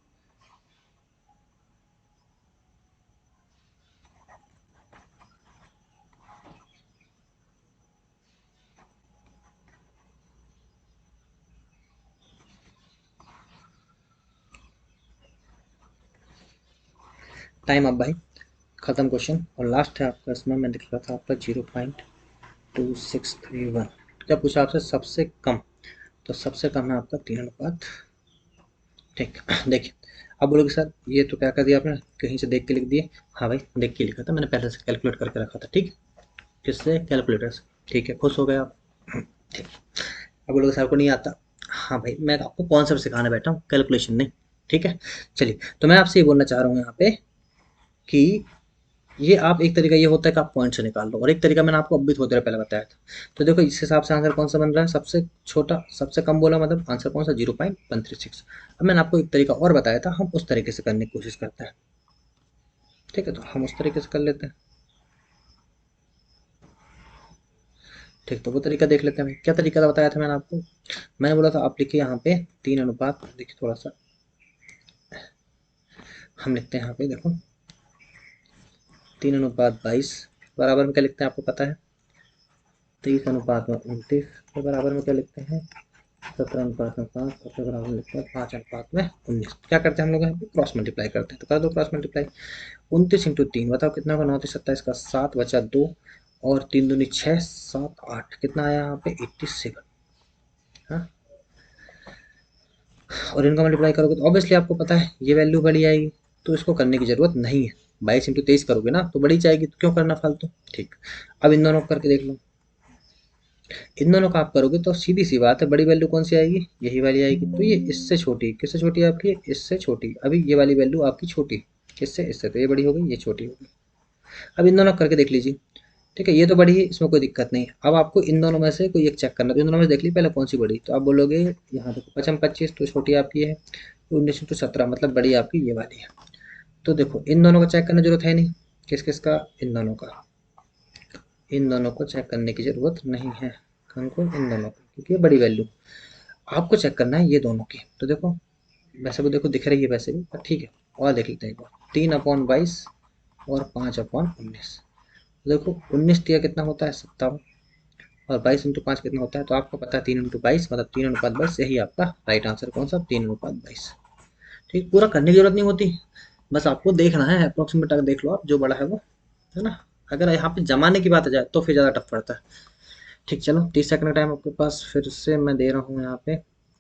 टाइम अब भाई खत्म क्वेश्चन, और लास्ट है आपका इसमें, मैं लिख रहा था आपका 0.2631। क्या पूछा आपसे? सबसे कम, तो सबसे कम है आपका 3 अनुपात। ठीक, देखिए अब बोलोगे सर ये तो क्या कर दिया आपने, कहीं से देख के लिख दिए। हाँ भाई देख के लिखा था मैंने, पहले से कैलकुलेट करके रखा था। ठीक, किससे? कैलकुलेटर से। ठीक है, खुश हो गए आप? ठीक। अब बोलोगे सर को नहीं आता। हाँ भाई मैं आपको कॉन्सेप्ट सिखाने बैठा हूँ, कैलकुलेशन नहीं। ठीक है, चलिए तो मैं आपसे ये बोलना चाह रहा हूँ यहाँ पे कि ये आप, एक तरीका ये होता है कि आप पॉइंट से निकाल लो, और एक तरीका मैंने आपको अभी थोड़ी देर पहले बताया था। तो देखो इस हिसाब से आंसर कौन सा बन रहा है? सबसे छोटा, सबसे कम बोला मतलब आंसर कौन सा? 0.136। अब मैंने आपको एक तरीका और बताया था, हम उस तरीके से करने की कोशिश करते हैं। ठीक है, तो हम उस तरीके से कर लेते हैं। ठीक, तो वो तरीका देख लेते हैं भाई। क्या तरीका बताया था मैंने आपको? मैंने बोला था आप लिखिए यहाँ पे 3 अनुपात। देखिए थोड़ा सा हम लिखते हैं यहाँ पे, देखो 3/22 बराबर में क्या लिखते हैं आपको पता है? 30/29 के बराबर में क्या लिखते हैं? 17/5, सबसे बराबर में लिखते हैं 5/19। क्या करते हैं हम लोग यहाँ पे? क्रॉस मल्टीप्लाई करते हैं, तो कर दो क्रॉस मल्टीप्लाई। 29×3 बताओ कितना होगा? 9×27 का 7 बचा 2, और 3×2 = 6, 7 8, कितना आया यहाँ पे? 87। हाँ और इनका मल्टीप्लाई करोगे तो ऑब्वियसली आपको पता है ये वैल्यू बड़ी आएगी, तो इसको करने की जरूरत नहीं है। 22 × 23 करोगे ना तो बड़ी जाएगी, तो क्यों करना फालतू। ठीक, अब इन दोनों को करके देख लो। इन दोनों का आप करोगे तो सीधी सी बात है, बड़ी वैल्यू कौन सी आएगी, यही वाली आएगी। तो ये इससे छोटी, किससे छोटी है आपकी, इससे छोटी। अभी ये वाली वैल्यू आपकी छोटी किससे, इससे, तो ये बड़ी हो गई, ये छोटी हो गई। अब इन दोनों करके देख लीजिए। ठीक है, ये तो बड़ी है, इसमें कोई दिक्कत नहीं है। अब आपको इन दोनों में से कोई एक चेक करना है, तो इन दोनों में से देख ली पहले कौन सी बड़ी, तो आप बोलोगे यहाँ देखो 5×25 तो छोटी आपकी है, 19×17 मतलब बड़ी आपकी ये वाली है। तो देखो इन दोनों को चेक करने की जरूरत है नहीं, किस किस का, इन दोनों का। इन दोनों को चेक करने की जरूरत नहीं है, हमको इन दोनों की, क्योंकि ये बड़ी वैल्यू आपको चेक करना है ये दोनों की। तो देखो वैसे तो देखो दिख रही है वैसे भी, पर ठीक है और देख लेते हैं एक बार। 3/22 और 5/19। देखो 19 कितना होता है 57, और 22×5 कितना होता है, तो आपको पता है 3×22 मतलब 3:22। यही आपका राइट आंसर कौन सा, 3:22। ठीक, पूरा करने की जरूरत नहीं होती, बस आपको देखना है अप्रोक्सीमेट, अगर देख लो आप जो बड़ा है वो, है ना। अगर यहाँ पे जमाने की बात आ जाए तो फिर ज़्यादा टफ पड़ता है। ठीक, चलो 30 सेकंड का टाइम आपके पास फिर से मैं दे रहा हूँ यहाँ पे।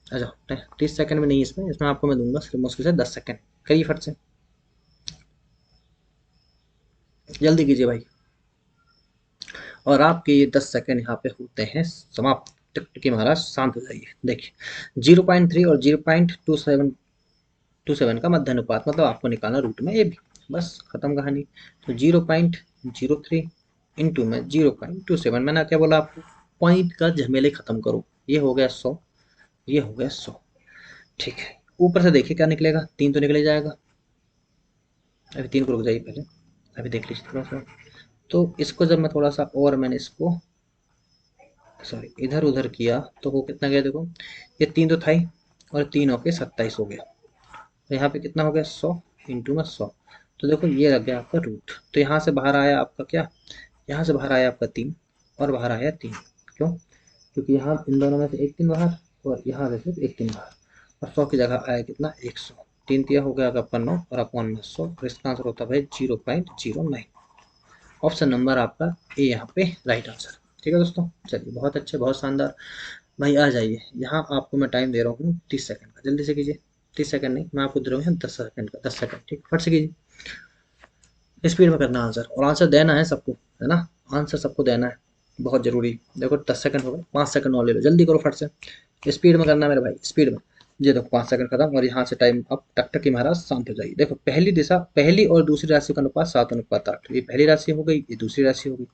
अच्छा 30 सेकंड में नहीं, इसमें इसमें आपको मैं दूंगा सिर्फ मुश्किल से 10 सेकंड। करिए फट से, जल्दी कीजिए भाई। और आपके ये 10 सेकंड यहाँ पे होते हैं समाप्त। टिकटिकी महाराज शांत हो जाइए। देखिए 0.3 और 0.27 का मध्य अनुपात, मतलब आपको निकालना रूट में ए बी, बस खत्म कहानी। तो 0.03 इंटू में 0.27, मैंने क्या बोला आपको, पॉइंट का झमेले खत्म करो। ये हो गया 100, ये हो गया 100। ठीक है, ऊपर से देखिए क्या निकलेगा, 3 तो निकल ही जाएगा। अभी 3 को रुक जाइए पहले, अभी देख लीजिए थोड़ा सा। तो इसको जब मैं थोड़ा सा और मैंने इसको सॉरी इधर उधर किया तो वो कितना गया, देखो ये 3 तो था ही, और 3 होके 27 हो गया। तो यहाँ पे कितना हो गया 100 इंटू में 100। तो देखो ये लग गया आपका रूट। तो यहाँ से बाहर आया आपका क्या, यहाँ से बाहर आया आपका 3, और बाहर आया 3। क्यों, क्योंकि यहाँ इन दोनों में से एक 3 बाहर, और यहाँ से सिर्फ एक 3 बाहर, और 100 की जगह आया कितना 100। 3 तिया हो गया आपका 9 और अपॉन में 100, और इसका आंसर होता है भाई 0.09। ऑप्शन नंबर आपका ए यहाँ पे राइट आंसर। ठीक है दोस्तों, चलिए बहुत अच्छे, बहुत शानदार। भाई आ जाइए, यहाँ आपको मैं टाइम दे रहा हूँ 30 सेकंड का, जल्दी से कीजिए। 30 सेकंड नहीं, मैं आपको दे रहा हूँ 10 सेकंड का, 10 सेकंड। ठीक, फट से कीजिए, स्पीड में करना आंसर, और आंसर देना है सबको, है ना। आंसर सबको देना है, बहुत जरूरी। देखो 10 सेकंड हो गए, 5 सेकंड और ले लो, जल्दी करो फट से, स्पीड में करना है मेरे भाई, स्पीड में। ये देखो 5 सेकंड खत्म, और यहाँ से टाइम अब टक टक की महाराज शांत हो जाइए। देखो पहली दिशा, पहली और दूसरी राशि का अनुपात 7:8। ये पहली राशि हो गई, ये दूसरी राशि हो गई।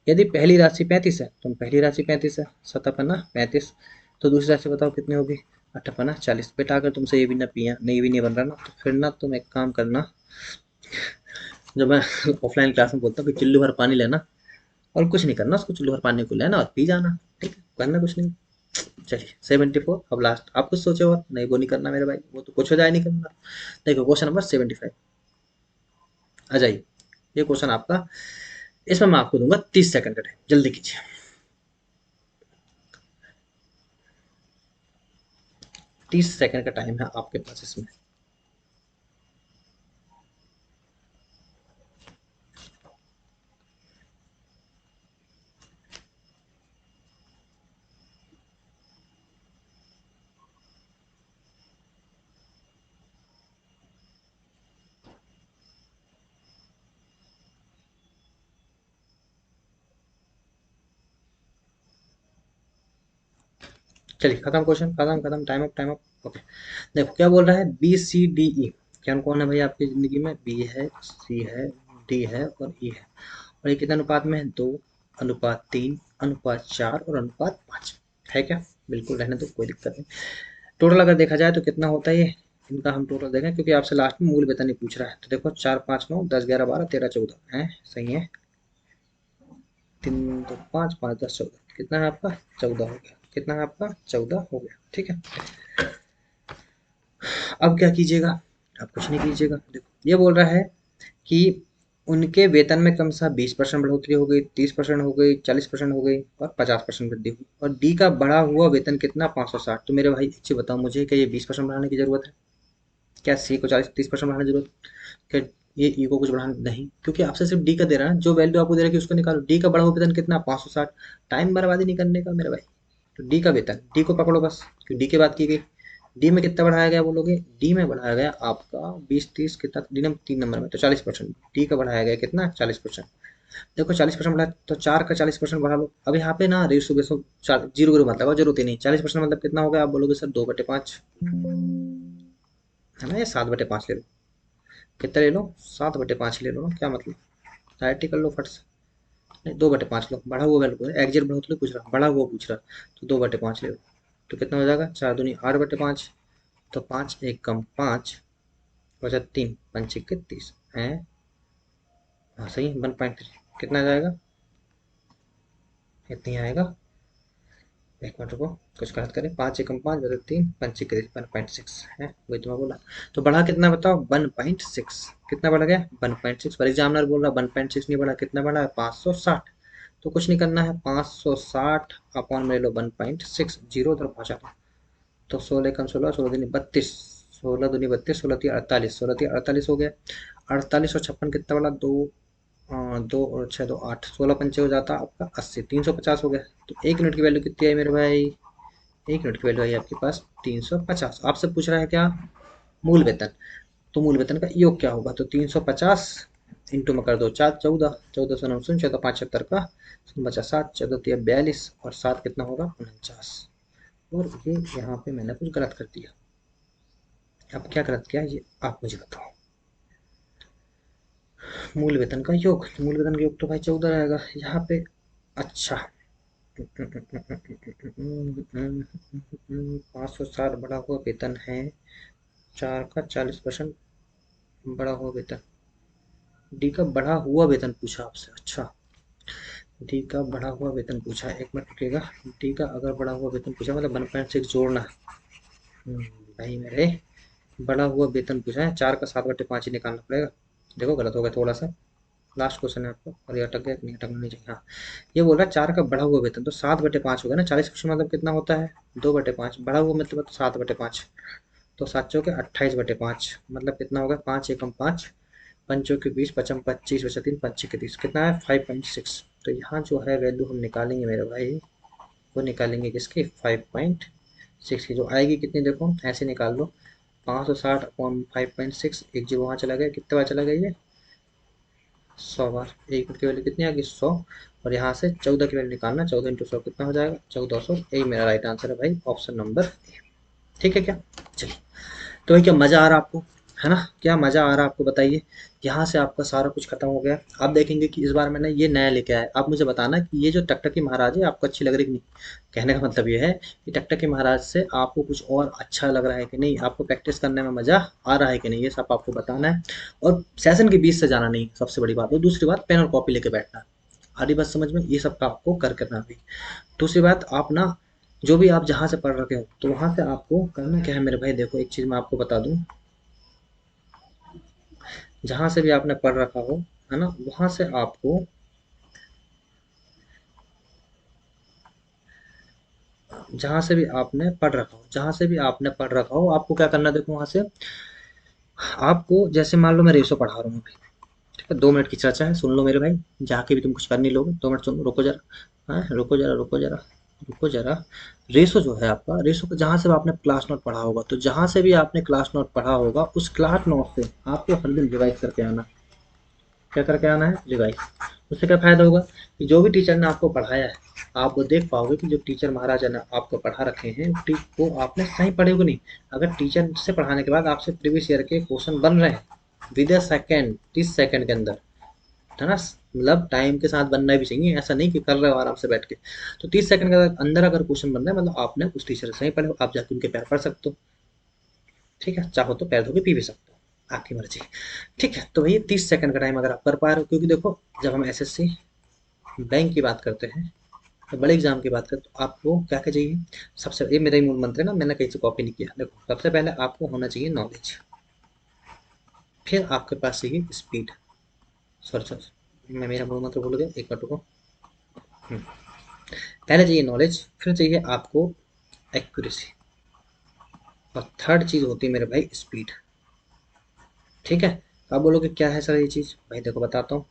यदि पहली राशि 35 है तो पहली राशि 35 है, 7×35। तो दूसरी राशि बताओ कितनी होगी, 8×40। बेटा अगर तुमसे ये भी ना पिया नहीं भी नहीं बन रहा ना, तो फिर ना तुम एक काम करना, जब मैं ऑफलाइन क्लास में बोलता हूँ कि चुल्लू भर पानी लेना, और कुछ नहीं करना, उसको चुल्लू भर पानी को लेना और पी जाना। ठीक है, करना कुछ नहीं। चलिए 74, अब लास्ट आप कुछ सोचे, और नहीं वो नहीं करना मेरे भाई, वो तो कुछ हो जाए नहीं करना। देखो क्वेश्चन नंबर 75 आ जाइए। ये क्वेश्चन आपका, इसमें मैं आपको दूंगा 30 सेकंड का टाइम, जल्दी कीजिए। 30 सेकंड का टाइम है आपके पास इसमें। चलिए खत्म क्वेश्चन, खत्म खत्म, time up, time up. Okay, देखो क्या बोल रहा है, BCDE क्या कौन है भाई आपकी जिंदगी में, बी है, सी है, डी है और ई है। और ये कितने अनुपात में है, 2:3, अनुपात 4 और अनुपात 5 है क्या। बिल्कुल रहने दो, कोई दिक्कत नहीं। टोटल अगर देखा जाए तो कितना होता है ये, इनका हम टोटल देखें, क्योंकि आपसे लास्ट में मूल वेतन नहीं पूछ रहा है। तो देखो 4, 5, 9, 10, 11, 12, 13, 14 है, सही है। 3, 2, 5, 5, 10, 14 कितना है आपका, 14 हो गया। कितना है आपका, 14 हो गया। ठीक है, अब क्या कीजिएगा, अब कुछ नहीं कीजिएगा। देखो ये बोल रहा है कि उनके वेतन में क्रमशः 20% बढ़ोतरी हो गई, 30% हो गई, 40% हो गई और 50% वृद्धि हुई। और डी का बढ़ा हुआ वेतन कितना, 560। तो मेरे भाई एक चीज बताओ मुझे, क्या ये 20% बढ़ाने की जरूरत है, क्या सी को 40-30% बढ़ाने की जरूरत, क्या ये ई को कुछ बढ़ाना नहीं, क्योंकि आपसे सिर्फ डी का दे रहा है, जो वैल्यू आपको दे रहा है कि उसको निकालो। डी का बढ़ा हुआ वेतन कितना, 560। टाइम बर्बादी नहीं करने का मेरे भाई, तो डी का वेतन, डी को पकड़ो बस, क्योंकि डी की बात की गई। डी में कितना बढ़ाया गया बोलोगे? डी में बढ़ाया गया आपका 20-30 कितना, डी में 3 नंबर में तो 40%। डी का बढ़ाया गया कितना? 40%। देखो 40% बढ़ा तो 4 का 40% बढ़ा लो। अब यहाँ पे ना रेसो बेसो जीरो जीरो मतलब जरूरत ही नहीं। 40% मतलब कितना हो गया? आप बोलोगे सर 2/5 है ना, ये 7/5 ले लो। कितना ले लो? 7/5 ले लो ना, क्या मतलब? डायरेक्ट ही कर लो फट से। नहीं 2/5 लो, बढ़ा हुआ वैल्यू एग्जैक्ट बढ़ा तो पूछ रहा, बढ़ा हुआ पूछ रहा, तो 2/5 ले लो। तो कितना हो जाएगा? 4 दूनी 8/5, तो 5 एक कम 5 बचा 3, 5 के 30 है। हाँ सही, 1.3 कितना जाएगा? इतनी आएगा। एक मिनट रुको, कुछ गलत करें। 5 एकम 5 बचा 3, 5 के 1.6 है, वही तो मैं बोला। तो बढ़ा कितना बताओ? 1.6। कितना बढ़ गया? 1.6। पर एग्जामिनर बोल रहा 1.6 नहीं बढ़ा, कितना बढ़ा है? 560। तो कुछ नहीं करना है, 560 अपॉन में ले लो 1.6, जीरो उधर पहुंचा दो। तो 16 एकम 16, 16 दूनी 32, 16 दूनी 32, 16 तीन 48, 16 तीन 48 हो गया। 48 और 56 कितना बड़ा? दो, 2 और 6 2 8, 16 पंचे हो जाता आपका 80, 350 हो गया। तो 1 यूनिट की वैल्यू कितनी है मेरे भाई? 1 यूनिट की वैल्यू आई आपके पास 350। आपसे पूछ रहा है क्या? मूल वेतन। तो मूल वेतन का योग क्या होगा? तो 350 इंटू में कर दो 4, 14, 14 14 75 का 50 7, 14 42 और 7 कितना होगा? 49। और ये यहाँ पे मैंने कुछ गलत कर दिया। अब क्या गलत किया ये आप मुझे बताओ। मूल वेतन का योग, मूल वेतन का योग तो भाई 14 रहेगा यहाँ पे। अच्छा 560 बढ़ा हुआ वेतन है, 4 का 40% बढ़ा हुआ वेतन। डी का बढ़ा हुआ वेतन पूछा आपसे? अच्छा, डी का बढ़ा हुआ वेतन पूछा है, एक मिनट रुकिएगा। डी का अगर बढ़ा हुआ वेतन पूछा मतलब 1.6 जोड़ना है। भाई मेरे बढ़ा हुआ वेतन पूछा है, 4 का 7/5 ही निकालना पड़ेगा। देखो गलत हो गया थोड़ा सा, लास्ट क्वेश्चन है आपको, और ये अटक गया कि नहीं? अटकना नहीं चाहिए। हाँ, ये बोल रहा है 4 का बढ़ा हुआ वेतन, तो 7/5 हो गया ना। 40% मतलब कितना होता है? 2/5, बढ़ा हुआ मतलब तो 7/5, तो 7 चौके 28/5 मतलब कितना होगा? 5 एकम 5, पंचों के 20, पचम 25 बचा 3, 5 के 30 कितना है? 5.6। तो यहाँ जो है वैल्यू हम निकालेंगे मेरे भाई, वो निकालेंगे किसकी? 5.6 की। जो आएगी कितनी देखो, ऐसे निकाल लो। 560 अपॉन 5.6, एक जीरो वहाँ चला गया, कितने बार चला गया ये? 100 बार। 1 मिनट की वैल्यू कितनी आ गई? 100। और यहाँ से 14 की वैल्यू निकालना, 14 इंटू 100 कितना हो जाएगा? 1400। यही मेरा राइट आंसर है भाई, ऑप्शन नंबर ए। ठीक है क्या? चलिए, तो भाई क्या मज़ा आ रहा आपको? है ना, क्या मज़ा आ रहा आपको बताइए? यहाँ से आपका सारा कुछ खत्म हो गया। आप देखेंगे कि इस बार मैंने ये नया लेके आया। आप मुझे बताना कि ये जो टकटकी महाराज है आपको अच्छी लग रही कि नहीं। कहने का मतलब ये है कि टकटकी महाराज से आपको कुछ और अच्छा लग रहा है कि नहीं, आपको प्रैक्टिस करने में मज़ा आ रहा है कि नहीं, ये सब आपको बताना है। और सेशन के बीच से जाना नहीं, सबसे बड़ी बात। और दूसरी बात, पेन और कॉपी लेके बैठना। आधी बात समझ में, ये सब का आपको कर करना भी। दूसरी बात, आप ना जो भी आप जहाँ से पढ़ रखे हो तो वहाँ से आपको करना क्या है मेरे भाई? देखो एक चीज़ मैं आपको बता दूँ, जहाँ से भी आपने पढ़ रखा हो, है ना, वहाँ से आपको जहाँ से भी आपने पढ़ रखा हो, जहाँ से भी आपने पढ़ रखा हो, आपको क्या करना है? देखो वहाँ से आपको, जैसे मान लो मैं रेशो पढ़ा रहा हूँ अभी, ठीक है, 2 मिनट की चर्चा है, सुन लो मेरे भाई। जाके भी तुम कुछ कर नहीं लोगे, 2 मिनट सुन लो, रुको जरा। हाँ रुको जरा, रुको जरा, रुको जरा। रेशो जो है आपका, रेशो को जहाँ से भी आपने क्लास नोट पढ़ा होगा, तो जहाँ से भी आपने क्लास नोट पढ़ा होगा उस क्लास नोट से आपको हर दिन रिवाइज करके आना। क्या करके आना है? रिवाइज। उससे क्या फ़ायदा होगा कि जो भी टीचर ने आपको पढ़ाया है, आप वो देख पाओगे कि जो टीचर महाराजा ने आपको पढ़ा रखे हैं वो आपने सही पढ़े हो कि नहीं। अगर टीचर से पढ़ाने के बाद आपसे प्रीवियस ईयर के क्वेश्चन बन रहे हैं विद अ सेकेंड, 30 सेकेंड के अंदर, है ना, मतलब टाइम के साथ बनना भी चाहिए, ऐसा नहीं कि कर रहे हो आराम से बैठ के। तो 30 सेकंड के अंदर अगर क्वेश्चन बन रहा है मतलब आपने उस टीचर से सही पढ़े हो, आप जाके उनके पैर पढ़ सकते हो। ठीक है, चाहो तो पैर धो के पी भी सकते हो, आपकी मर्जी। ठीक है, तो भैया 30 सेकंड का टाइम अगर आप कर पा रहे हो, क्योंकि देखो जब हम एसएससी बैंक की बात करते हैं, तो बड़े एग्जाम की बात करते हैं, तो आपको क्या क्या चाहिए? सबसे, ये मेरा ही मूल मंत्र है ना, मैंने कहीं से कॉपी नहीं किया। देखो सबसे पहले आपको होना चाहिए नॉलेज, फिर आपके पास चाहिए स्पीड। सॉरी सॉरी, मैं मेरा मूल मंत्र भूल गया, एक मिनट रुको। पहले चाहिए नॉलेज, फिर चाहिए आपको एक्यूरेसी, और थर्ड चीज होती है मेरे भाई स्पीड। ठीक है, तो आप बोलोगे क्या है सर ये चीज? भाई देखो बताता हूँ।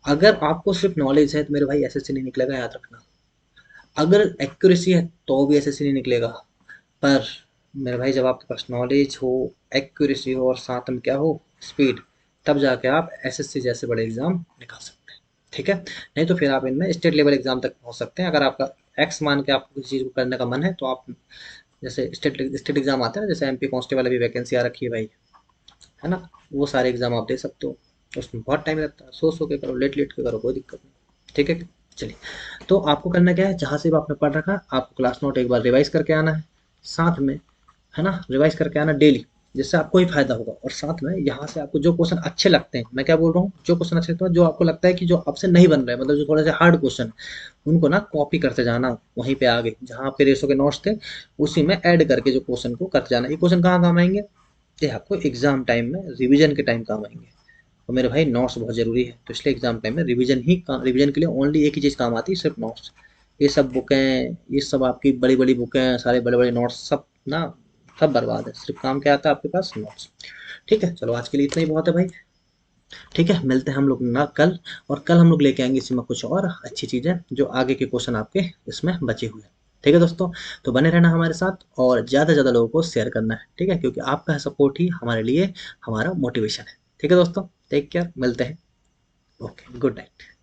अगर आपको सिर्फ नॉलेज है तो मेरे भाई एसएससी नहीं निकलेगा, याद रखना। अगर एक्यूरेसी है तो भी एसएससी नहीं निकलेगा। पर मेरे भाई जब आपके पास नॉलेज हो, एक्यूरेसी हो और साथ में क्या हो, स्पीड, तब जाके आप एसएससी जैसे बड़े एग्जाम निकाल सकते हैं। ठीक है, नहीं तो फिर आप इनमें स्टेट लेवल एग्जाम तक पहुंच सकते हैं। अगर आपका एक्स मान के आपको किसी चीज़ को करने का मन है तो आप जैसे स्टेट स्टेट एग्जाम आते हैं ना, जैसे एमपी कांस्टेबल अभी वैकेंसी आ रखी है भाई, है ना, वो सारे एग्जाम आप दे सकते हो। उसमें बहुत टाइम लगता है, सो के करो, लेट लेट के करो, कोई दिक्कत नहीं। ठीक है, चलिए। तो आपको करना क्या है, जहाँ से भी आपने पढ़ रखा आपको क्लास नोट एक बार रिवाइज करके आना है, साथ में, है ना, रिवाइज करके आना डेली, जिससे आपको ही फायदा होगा। और साथ में यहाँ से आपको जो क्वेश्चन अच्छे लगते हैं, मैं क्या बोल रहा हूँ, जो क्वेश्चन अच्छे लगते हैं, जो आपको लगता है कि जो आपसे नहीं बन रहे, मतलब जो थोड़े से हार्ड क्वेश्चन, उनको ना कॉपी करते जाना, वहीं पे आगे जहाँ आपके रेशो के नोट्स थे उसी में ऐड करके जो क्वेश्चन को करते जाना। ये क्वेश्चन कहाँ काम आएंगे, ये आपको एग्जाम टाइम में रिवीजन के टाइम काम आएंगे। तो मेरे भाई नोट्स बहुत ज़रूरी है, तो इसलिए एग्जाम टाइम में रिवीजन के लिए ओनली एक ही चीज़ काम आती है, सिर्फ नोट्स। ये सब बुकें, ये सब आपकी बड़ी बड़ी बुकें, सारे बड़े बड़े नोट्स, सब ना, सब बर्बाद है। सिर्फ काम क्या आता है आपके पास, नोट्स। ठीक है, चलो आज के लिए इतना ही बहुत है भाई। ठीक है, मिलते हैं हम लोग ना कल, और कल हम लोग लेके आएंगे इसमें कुछ और अच्छी चीज़ें, जो आगे के क्वेश्चन आपके इसमें बचे हुए हैं। ठीक है दोस्तों, तो बने रहना हमारे साथ और ज़्यादा से ज़्यादा लोगों को शेयर करना है। ठीक है, क्योंकि आपका सपोर्ट ही हमारे लिए हमारा मोटिवेशन है। ठीक है दोस्तों, टेक केयर, मिलते हैं। Okay, good night.